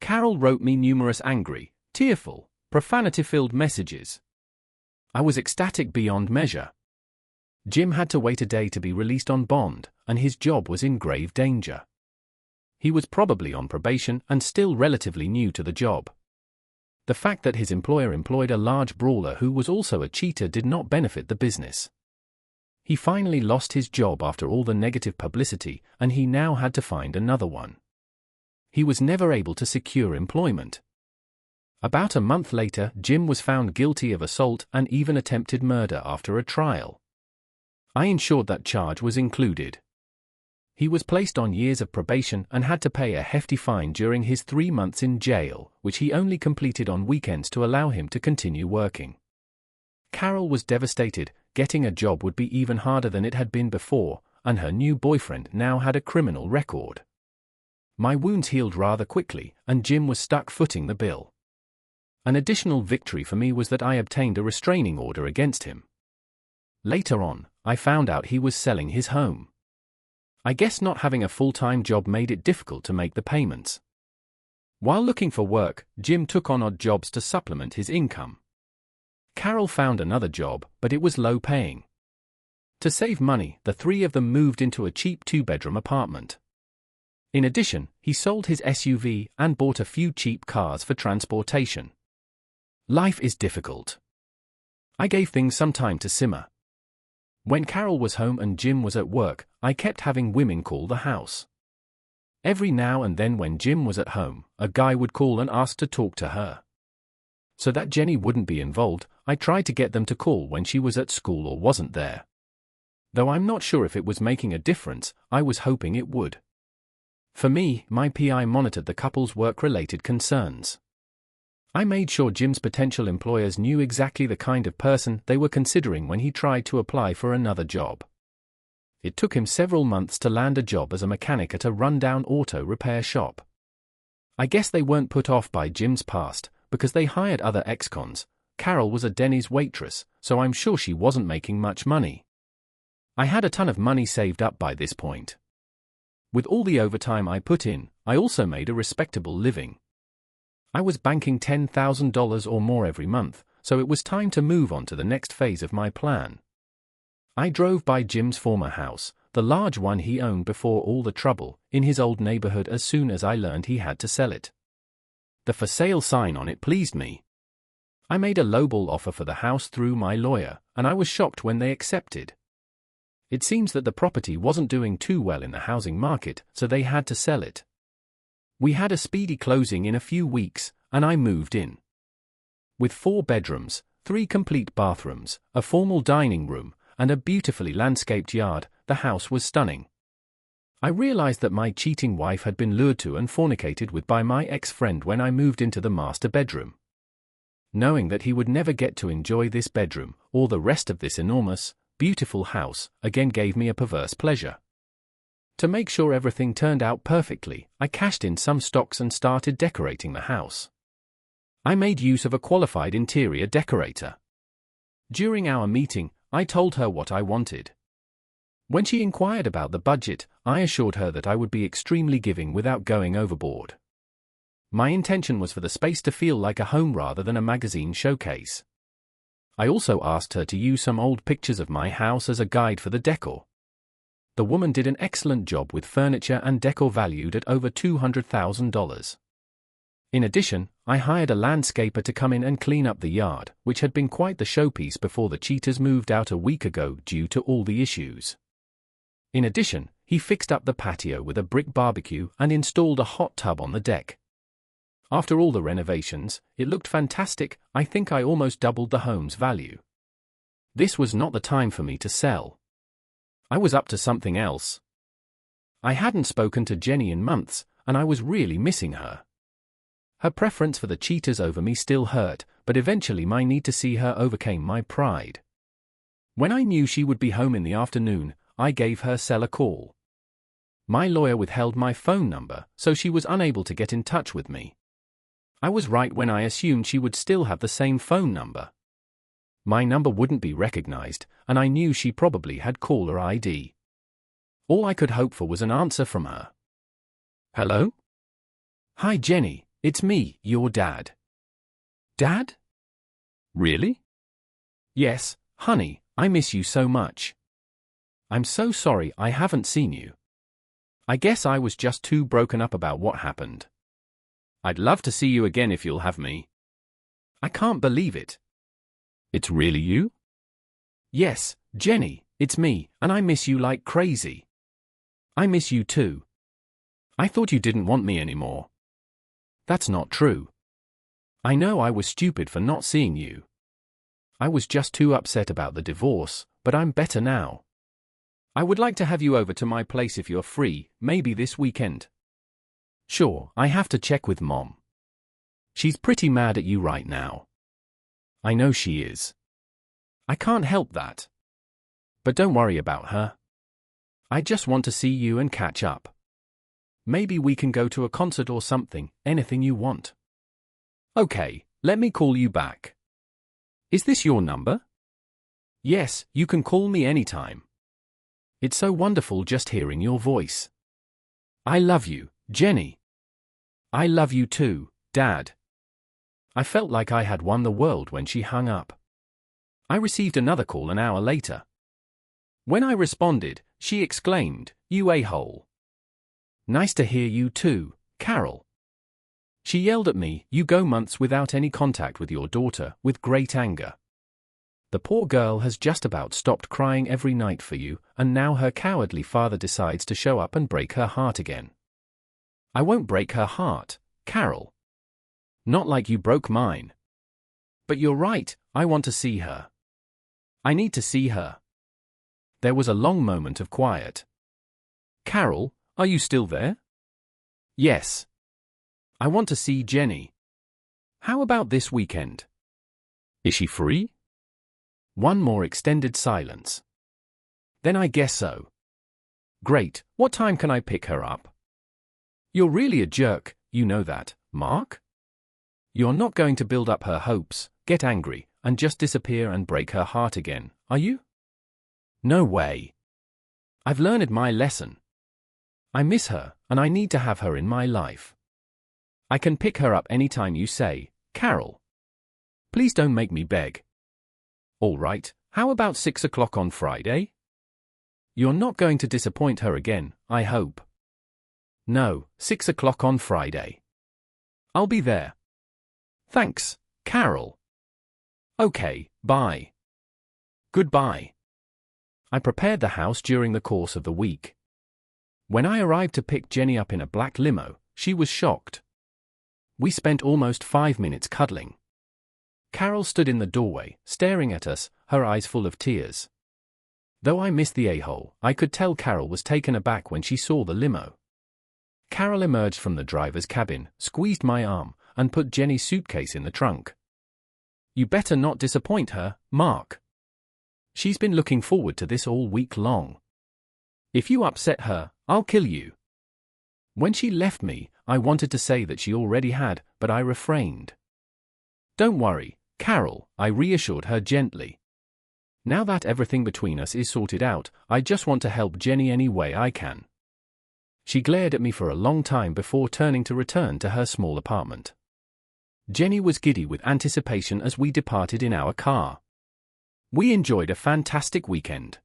Carol wrote me numerous angry, tearful, profanity-filled messages. I was ecstatic beyond measure. Jim had to wait a day to be released on bond, and his job was in grave danger. He was probably on probation and still relatively new to the job. The fact that his employer employed a large brawler who was also a cheater did not benefit the business. He finally lost his job after all the negative publicity, and he now had to find another one. He was never able to secure employment. About a month later, Jim was found guilty of assault and even attempted murder after a trial. I ensured that charge was included. He was placed on years of probation and had to pay a hefty fine during his 3 months in jail, which he only completed on weekends to allow him to continue working. Carol was devastated. Getting a job would be even harder than it had been before, and her new boyfriend now had a criminal record. My wounds healed rather quickly, and Jim was stuck footing the bill. An additional victory for me was that I obtained a restraining order against him. Later on, I found out he was selling his home. I guess not having a full-time job made it difficult to make the payments. While looking for work, Jim took on odd jobs to supplement his income. Carol found another job, but it was low-paying. To save money, the 3 of them moved into a cheap 2-bedroom apartment. In addition, he sold his SUV and bought a few cheap cars for transportation. Life is difficult. I gave things some time to simmer. When Carol was home and Jim was at work, I kept having women call the house. Every now and then when Jim was at home, a guy would call and ask to talk to her. So that Jenny wouldn't be involved, I tried to get them to call when she was at school or wasn't there. Though I'm not sure if it was making a difference, I was hoping it would. For me, my PI monitored the couple's work-related concerns. I made sure Jim's potential employers knew exactly the kind of person they were considering when he tried to apply for another job. It took him several months to land a job as a mechanic at a rundown auto repair shop. I guess they weren't put off by Jim's past, because they hired other ex-cons. Carol was a Denny's waitress, so I'm sure she wasn't making much money. I had a ton of money saved up by this point. With all the overtime I put in, I also made a respectable living. I was banking $10,000 or more every month, so it was time to move on to the next phase of my plan. I drove by Jim's former house, the large one he owned before all the trouble, in his old neighborhood as soon as I learned he had to sell it. The for sale sign on it pleased me. I made a lowball offer for the house through my lawyer, and I was shocked when they accepted. It seems that the property wasn't doing too well in the housing market, so they had to sell it. We had a speedy closing in a few weeks, and I moved in. With 4 bedrooms, 3 complete bathrooms, a formal dining room, and a beautifully landscaped yard, the house was stunning. I realized that my cheating wife had been lured to and fornicated with by my ex-friend when I moved into the master bedroom. Knowing that he would never get to enjoy this bedroom, or the rest of this enormous, beautiful house, again gave me a perverse pleasure. To make sure everything turned out perfectly, I cashed in some stocks and started decorating the house. I made use of a qualified interior decorator. During our meeting, I told her what I wanted. When she inquired about the budget, I assured her that I would be extremely giving without going overboard. My intention was for the space to feel like a home rather than a magazine showcase. I also asked her to use some old pictures of my house as a guide for the decor. The woman did an excellent job with furniture and decor valued at over $200,000. In addition, I hired a landscaper to come in and clean up the yard, which had been quite the showpiece before the cheaters moved out a week ago due to all the issues. In addition, he fixed up the patio with a brick barbecue and installed a hot tub on the deck. After all the renovations, it looked fantastic. I think I almost doubled the home's value. This was not the time for me to sell. I was up to something else. I hadn't spoken to Jenny in months, and I was really missing her. Her preference for the cheaters over me still hurt, but eventually my need to see her overcame my pride. When I knew she would be home in the afternoon, I gave her cell a call. My lawyer withheld my phone number, so she was unable to get in touch with me. I was right when I assumed she would still have the same phone number. My number wouldn't be recognized, and I knew she probably had caller ID. All I could hope for was an answer from her. Hello? Hi Jenny, it's me, your dad. Dad? Really? Yes, honey, I miss you so much. I'm so sorry I haven't seen you. I guess I was just too broken up about what happened. I'd love to see you again if you'll have me. I can't believe it. It's really you? Yes, Jenny, it's me, and I miss you like crazy. I miss you too. I thought you didn't want me anymore. That's not true. I know I was stupid for not seeing you. I was just too upset about the divorce, but I'm better now. I would like to have you over to my place if you're free, maybe this weekend. Sure, I have to check with Mom. She's pretty mad at you right now. I know she is. I can't help that. But don't worry about her. I just want to see you and catch up. Maybe we can go to a concert or something, anything you want. Okay, let me call you back. Is this your number? Yes, you can call me anytime. It's so wonderful just hearing your voice. I love you, Jenny. I love you too, Dad. I felt like I had won the world when she hung up. I received another call an hour later. When I responded, she exclaimed, "You a-hole." Nice to hear you too, Carol. She yelled at me, "You go months without any contact with your daughter," with great anger. The poor girl has just about stopped crying every night for you, and now her cowardly father decides to show up and break her heart again. I won't break her heart, Carol. Not like you broke mine. But you're right, I want to see her. I need to see her. There was a long moment of quiet. Carol, are you still there? Yes. I want to see Jenny. How about this weekend? Is she free? One more extended silence. Then I guess so. Great, what time can I pick her up? You're really a jerk, you know that, Mark? You're not going to build up her hopes, get angry, and just disappear and break her heart again, are you? No way. I've learned my lesson. I miss her, and I need to have her in my life. I can pick her up anytime you say, Carol. Please don't make me beg. All right, how about 6 o'clock on Friday? You're not going to disappoint her again, I hope. No, 6 o'clock on Friday. I'll be there. Thanks, Carol. Okay, bye. Goodbye. I prepared the house during the course of the week. When I arrived to pick Jenny up in a black limo, she was shocked. We spent almost 5 minutes cuddling. Carol stood in the doorway, staring at us, her eyes full of tears. Though I missed the a-hole, I could tell Carol was taken aback when she saw the limo. Carol emerged from the driver's cabin, squeezed my arm, and put Jenny's suitcase in the trunk. You better not disappoint her, Mark. She's been looking forward to this all week long. If you upset her, I'll kill you. When she left me, I wanted to say that she already had, but I refrained. Don't worry, Carol, I reassured her gently. Now that everything between us is sorted out, I just want to help Jenny any way I can. She glared at me for a long time before turning to return to her small apartment. Jenny was giddy with anticipation as we departed in our car. We enjoyed a fantastic weekend.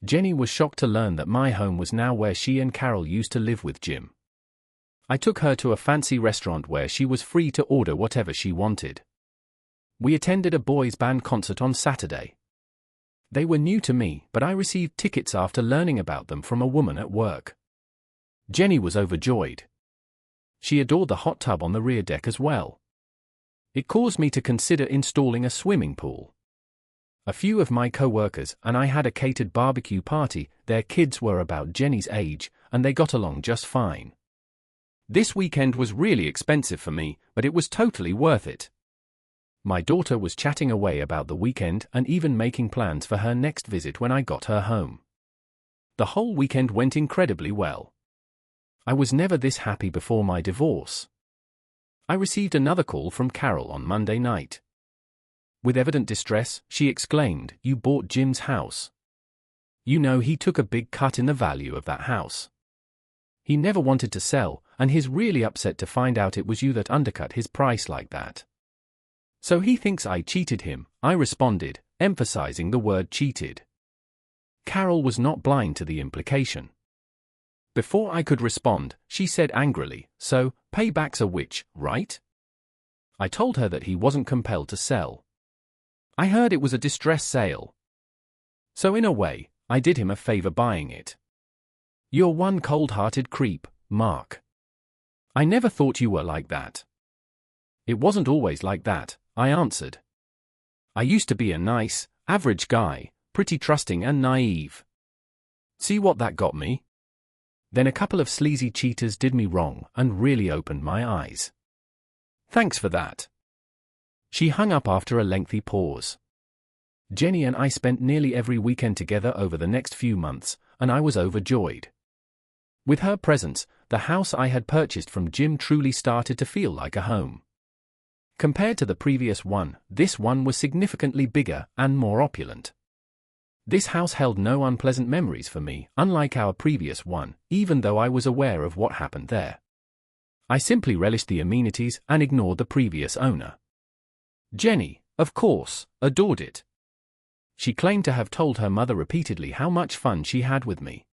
Jenny was shocked to learn that my home was now where she and Carol used to live with Jim. I took her to a fancy restaurant where she was free to order whatever she wanted. We attended a boys' band concert on Saturday. They were new to me, but I received tickets after learning about them from a woman at work. Jenny was overjoyed. She adored the hot tub on the rear deck as well. It caused me to consider installing a swimming pool. A few of my co-workers and I had a catered barbecue party. Their kids were about Jenny's age, and they got along just fine. This weekend was really expensive for me, but it was totally worth it. My daughter was chatting away about the weekend and even making plans for her next visit when I got her home. The whole weekend went incredibly well. I was never this happy before my divorce. I received another call from Carol on Monday night. With evident distress, she exclaimed, "You bought Jim's house. You know he took a big cut in the value of that house. He never wanted to sell, and he's really upset to find out it was you that undercut his price like that. So he thinks I cheated him," I responded, emphasizing the word cheated. Carol was not blind to the implication. Before I could respond, she said angrily, "So, payback's a witch, right?" I told her that he wasn't compelled to sell. I heard it was a distress sale. So in a way, I did him a favor buying it. "You're one cold-hearted creep, Mark. I never thought you were like that." "It wasn't always like that," I answered. "I used to be a nice, average guy, pretty trusting and naive. See what that got me? Then a couple of sleazy cheaters did me wrong and really opened my eyes. Thanks for that." She hung up after a lengthy pause. Jenny and I spent nearly every weekend together over the next few months, and I was overjoyed. With her presence, the house I had purchased from Jim truly started to feel like a home. Compared to the previous one, this one was significantly bigger and more opulent. This house held no unpleasant memories for me, unlike our previous one, even though I was aware of what happened there. I simply relished the amenities and ignored the previous owner. Jenny, of course, adored it. She claimed to have told her mother repeatedly how much fun she had with me.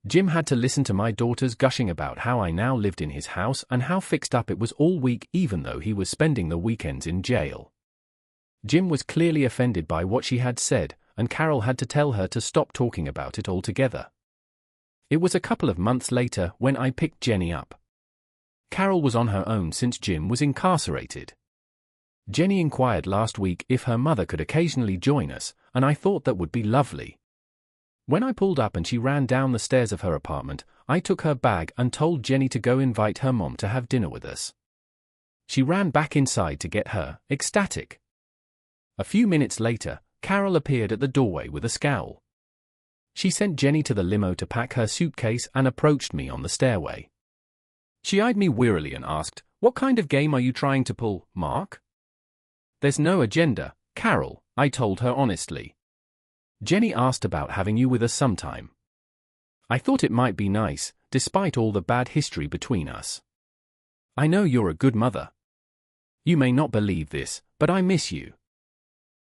Jim had to listen to my daughters gushing about how I now lived in his house and how fixed up it was all week, even though he was spending the weekends in jail. Jim was clearly offended by what she had said, and Carol had to tell her to stop talking about it altogether. It was a couple of months later when I picked Jenny up. Carol was on her own since Jim was incarcerated. Jenny inquired last week if her mother could occasionally join us, and I thought that would be lovely. When I pulled up and she ran down the stairs of her apartment, I took her bag and told Jenny to go invite her mom to have dinner with us. She ran back inside to get her, ecstatic. A few minutes later, Carol appeared at the doorway with a scowl. She sent Jenny to the limo to pack her suitcase and approached me on the stairway. She eyed me wearily and asked, "What kind of game are you trying to pull, Mark?" "There's no agenda, Carol," I told her honestly. "Jenny asked about having you with us sometime. I thought it might be nice, despite all the bad history between us. I know you're a good mother. You may not believe this, but I miss you."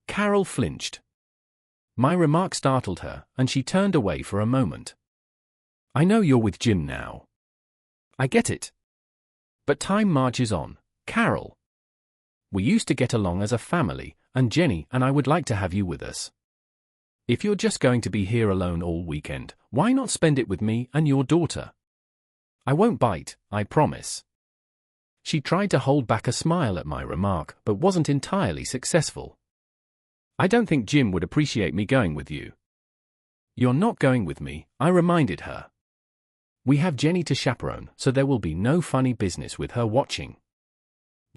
Carol flinched. My remark startled her, and she turned away for a moment. "I know you're with Jim now. I get it. But time marches on, Carol. We used to get along as a family, and Jenny and I would like to have you with us. If you're just going to be here alone all weekend, why not spend it with me and your daughter? I won't bite, I promise." She tried to hold back a smile at my remark, but wasn't entirely successful. "I don't think Jim would appreciate me going with you." "You're not going with me," I reminded her. "We have Jenny to chaperone, so there will be no funny business with her watching.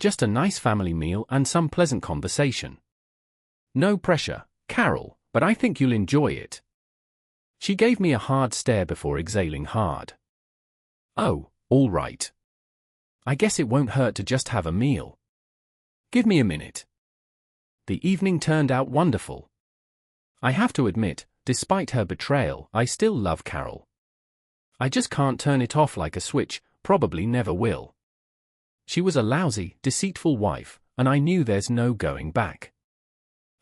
Just a nice family meal and some pleasant conversation. No pressure, Carol, but I think you'll enjoy it." She gave me a hard stare before exhaling hard. "Oh, all right. I guess it won't hurt to just have a meal. Give me a minute." The evening turned out wonderful. I have to admit, despite her betrayal, I still love Carol. I just can't turn it off like a switch, probably never will. She was a lousy, deceitful wife, and I knew there's no going back.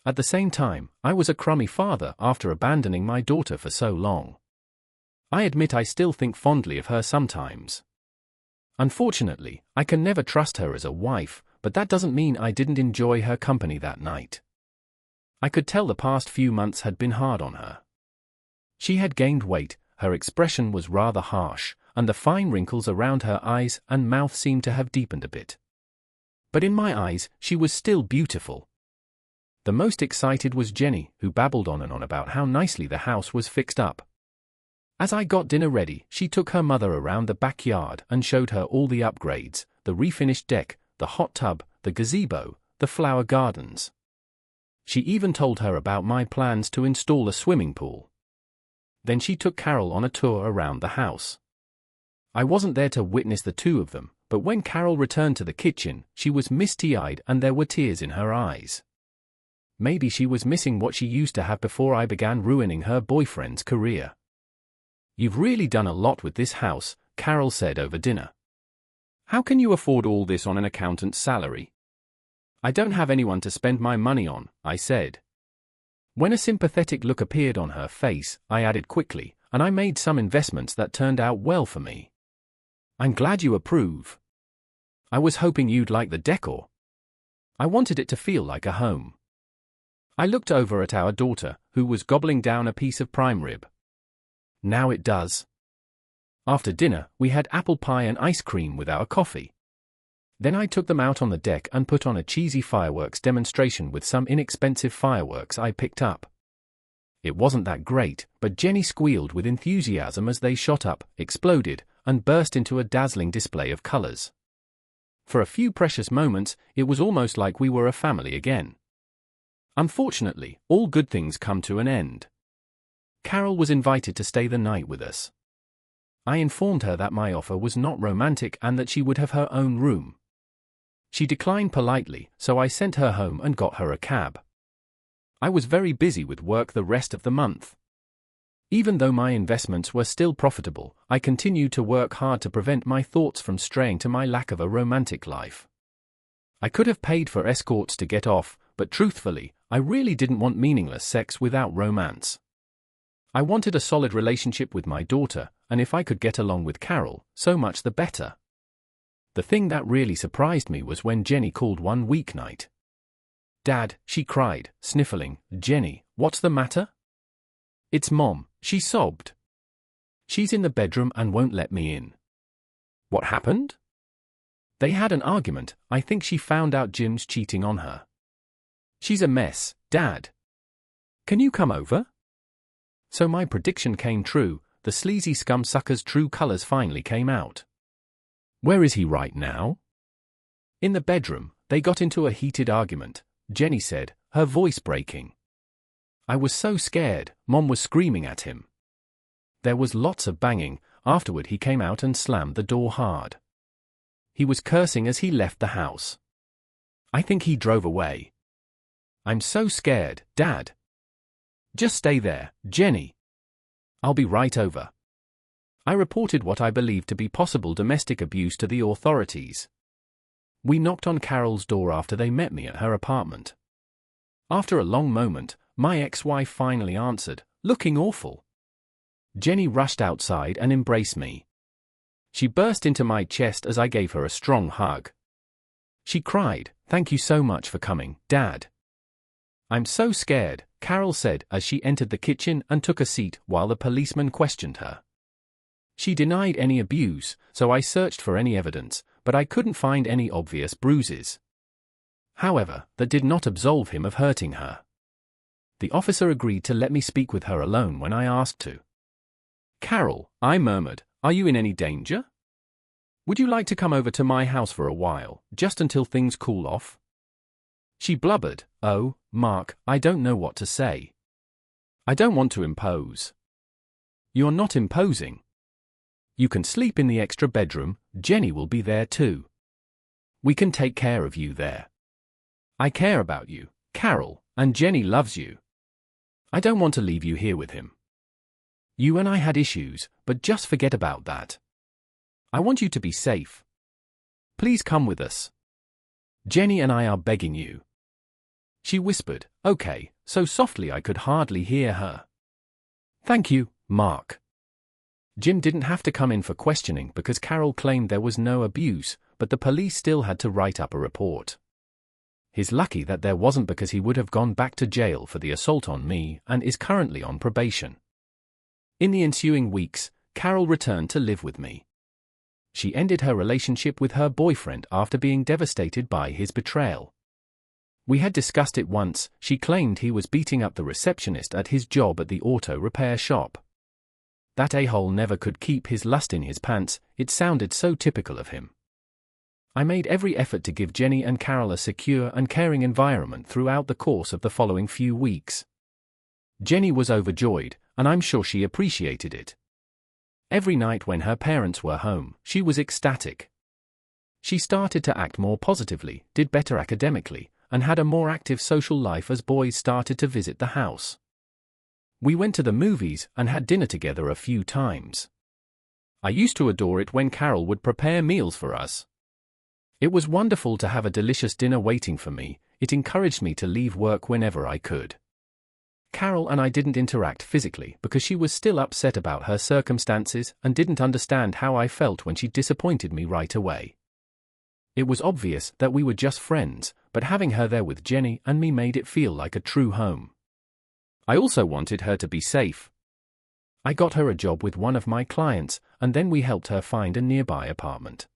At the same time, I was a crummy father after abandoning my daughter for so long. I admit I still think fondly of her sometimes. Unfortunately, I can never trust her as a wife, but that doesn't mean I didn't enjoy her company that night. I could tell the past few months had been hard on her. She had gained weight, her expression was rather harsh, and the fine wrinkles around her eyes and mouth seemed to have deepened a bit. But in my eyes, she was still beautiful. The most excited was Jenny, who babbled on and on about how nicely the house was fixed up. As I got dinner ready, she took her mother around the backyard and showed her all the upgrades, the refinished deck, the hot tub, the gazebo, the flower gardens. She even told her about my plans to install a swimming pool. Then she took Carol on a tour around the house. I wasn't there to witness the two of them, but when Carol returned to the kitchen, she was misty-eyed and there were tears in her eyes. Maybe she was missing what she used to have before I began ruining her boyfriend's career. "You've really done a lot with this house," Carol said over dinner. "How can you afford all this on an accountant's salary?" "I don't have anyone to spend my money on," I said. When a sympathetic look appeared on her face, I added quickly, "And I made some investments that turned out well for me." "I'm glad you approve. I was hoping you'd like the decor. I wanted it to feel like a home." I looked over at our daughter, who was gobbling down a piece of prime rib. "Now it does." After dinner, we had apple pie and ice cream with our coffee. Then I took them out on the deck and put on a cheesy fireworks demonstration with some inexpensive fireworks I picked up. It wasn't that great, but Jenny squealed with enthusiasm as they shot up, exploded, and burst into a dazzling display of colors. For a few precious moments, it was almost like we were a family again. Unfortunately, all good things come to an end. Carol was invited to stay the night with us. I informed her that my offer was not romantic and that she would have her own room. She declined politely, so I sent her home and got her a cab. I was very busy with work the rest of the month. Even though my investments were still profitable, I continued to work hard to prevent my thoughts from straying to my lack of a romantic life. I could have paid for escorts to get off, but truthfully, I really didn't want meaningless sex without romance. I wanted a solid relationship with my daughter, and if I could get along with Carol, so much the better. The thing that really surprised me was when Jenny called one weeknight. "Dad," she cried, sniffling, "Jenny, what's the matter?" "It's Mom," she sobbed. "She's in the bedroom and won't let me in." "What happened?" "They had an argument. I think she found out Jim's cheating on her." "She's a mess, Dad. Can you come over?" So my prediction came true. The sleazy scum sucker's true colors finally came out. "Where is he right now?" "In the bedroom. They got into a heated argument," Jenny said, her voice breaking. "I was so scared. Mom was screaming at him. There was lots of banging. Afterward he came out and slammed the door hard. He was cursing as he left the house. I think he drove away. I'm so scared, Dad." "Just stay there, Jenny. I'll be right over." I reported what I believed to be possible domestic abuse to the authorities. We knocked on Carol's door after they met me at her apartment. After a long moment, my ex-wife finally answered, looking awful. Jenny rushed outside and embraced me. She burst into my chest as I gave her a strong hug. She cried, "Thank you so much for coming, Dad." "I'm so scared," Carol said as she entered the kitchen and took a seat while the policeman questioned her. She denied any abuse, so I searched for any evidence, but I couldn't find any obvious bruises. However, that did not absolve him of hurting her. The officer agreed to let me speak with her alone when I asked to. "Carol," I murmured, "are you in any danger? Would you like to come over to my house for a while, just until things cool off?" She blubbered, "Oh, Mark, I don't know what to say. I don't want to impose." "You're not imposing. You can sleep in the extra bedroom. Jenny will be there too. We can take care of you there. I care about you, Carol, and Jenny loves you. I don't want to leave you here with him. You and I had issues, but just forget about that. I want you to be safe. Please come with us. Jenny and I are begging you." She whispered, "Okay," so softly I could hardly hear her. "Thank you, Mark." Jim didn't have to come in for questioning because Carol claimed there was no abuse, but the police still had to write up a report. He's lucky that there wasn't, because he would have gone back to jail for the assault on me and is currently on probation. In the ensuing weeks, Carol returned to live with me. She ended her relationship with her boyfriend after being devastated by his betrayal. We had discussed it once. She claimed he was beating up the receptionist at his job at the auto repair shop. That a-hole never could keep his lust in his pants. It sounded so typical of him. I made every effort to give Jenny and Carol a secure and caring environment throughout the course of the following few weeks. Jenny was overjoyed, and I'm sure she appreciated it. Every night when her parents were home, she was ecstatic. She started to act more positively, did better academically, and had a more active social life as boys started to visit the house. We went to the movies and had dinner together a few times. I used to adore it when Carol would prepare meals for us. It was wonderful to have a delicious dinner waiting for me. It encouraged me to leave work whenever I could. Carol and I didn't interact physically because she was still upset about her circumstances and didn't understand how I felt when she disappointed me right away. It was obvious that we were just friends, but having her there with Jenny and me made it feel like a true home. I also wanted her to be safe. I got her a job with one of my clients, and then we helped her find a nearby apartment.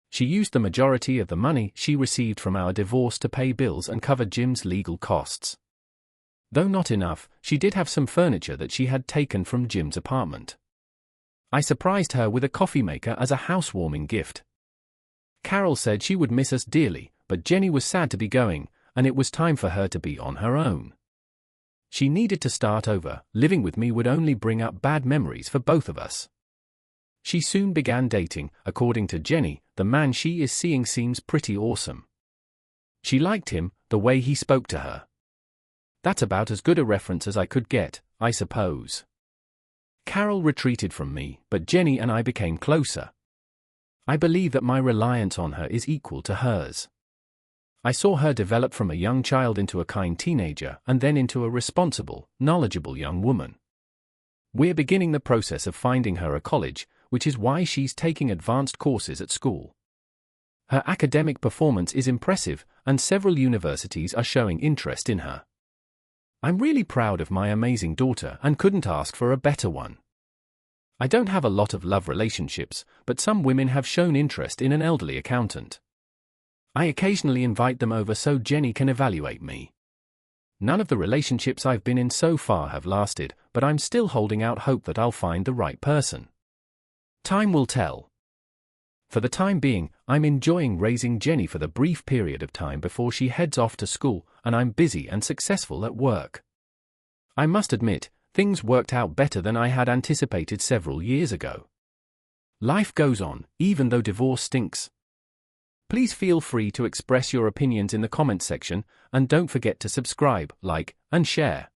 She used the majority of the money she received from our divorce to pay bills and cover Jim's legal costs. Though not enough, she did have some furniture that she had taken from Jim's apartment. I surprised her with a coffee maker as a housewarming gift. Carol said she would miss us dearly, but Jenny was sad to be going, and it was time for her to be on her own. She needed to start over. Living with me would only bring up bad memories for both of us. She soon began dating. According to Jenny, the man she is seeing seems pretty awesome. She liked him, the way he spoke to her. That's about as good a reference as I could get, I suppose. Carol retreated from me, but Jenny and I became closer. I believe that my reliance on her is equal to hers. I saw her develop from a young child into a kind teenager and then into a responsible, knowledgeable young woman. We're beginning the process of finding her a college, which is why she's taking advanced courses at school. Her academic performance is impressive, and several universities are showing interest in her. I'm really proud of my amazing daughter and couldn't ask for a better one. I don't have a lot of love relationships, but some women have shown interest in an elderly accountant. I occasionally invite them over so Jenny can evaluate me. None of the relationships I've been in so far have lasted, but I'm still holding out hope that I'll find the right person. Time will tell. For the time being, I'm enjoying raising Jenny for the brief period of time before she heads off to school, and I'm busy and successful at work. I must admit, things worked out better than I had anticipated several years ago. Life goes on, even though divorce stinks. Please feel free to express your opinions in the comments section, and don't forget to subscribe, like, and share.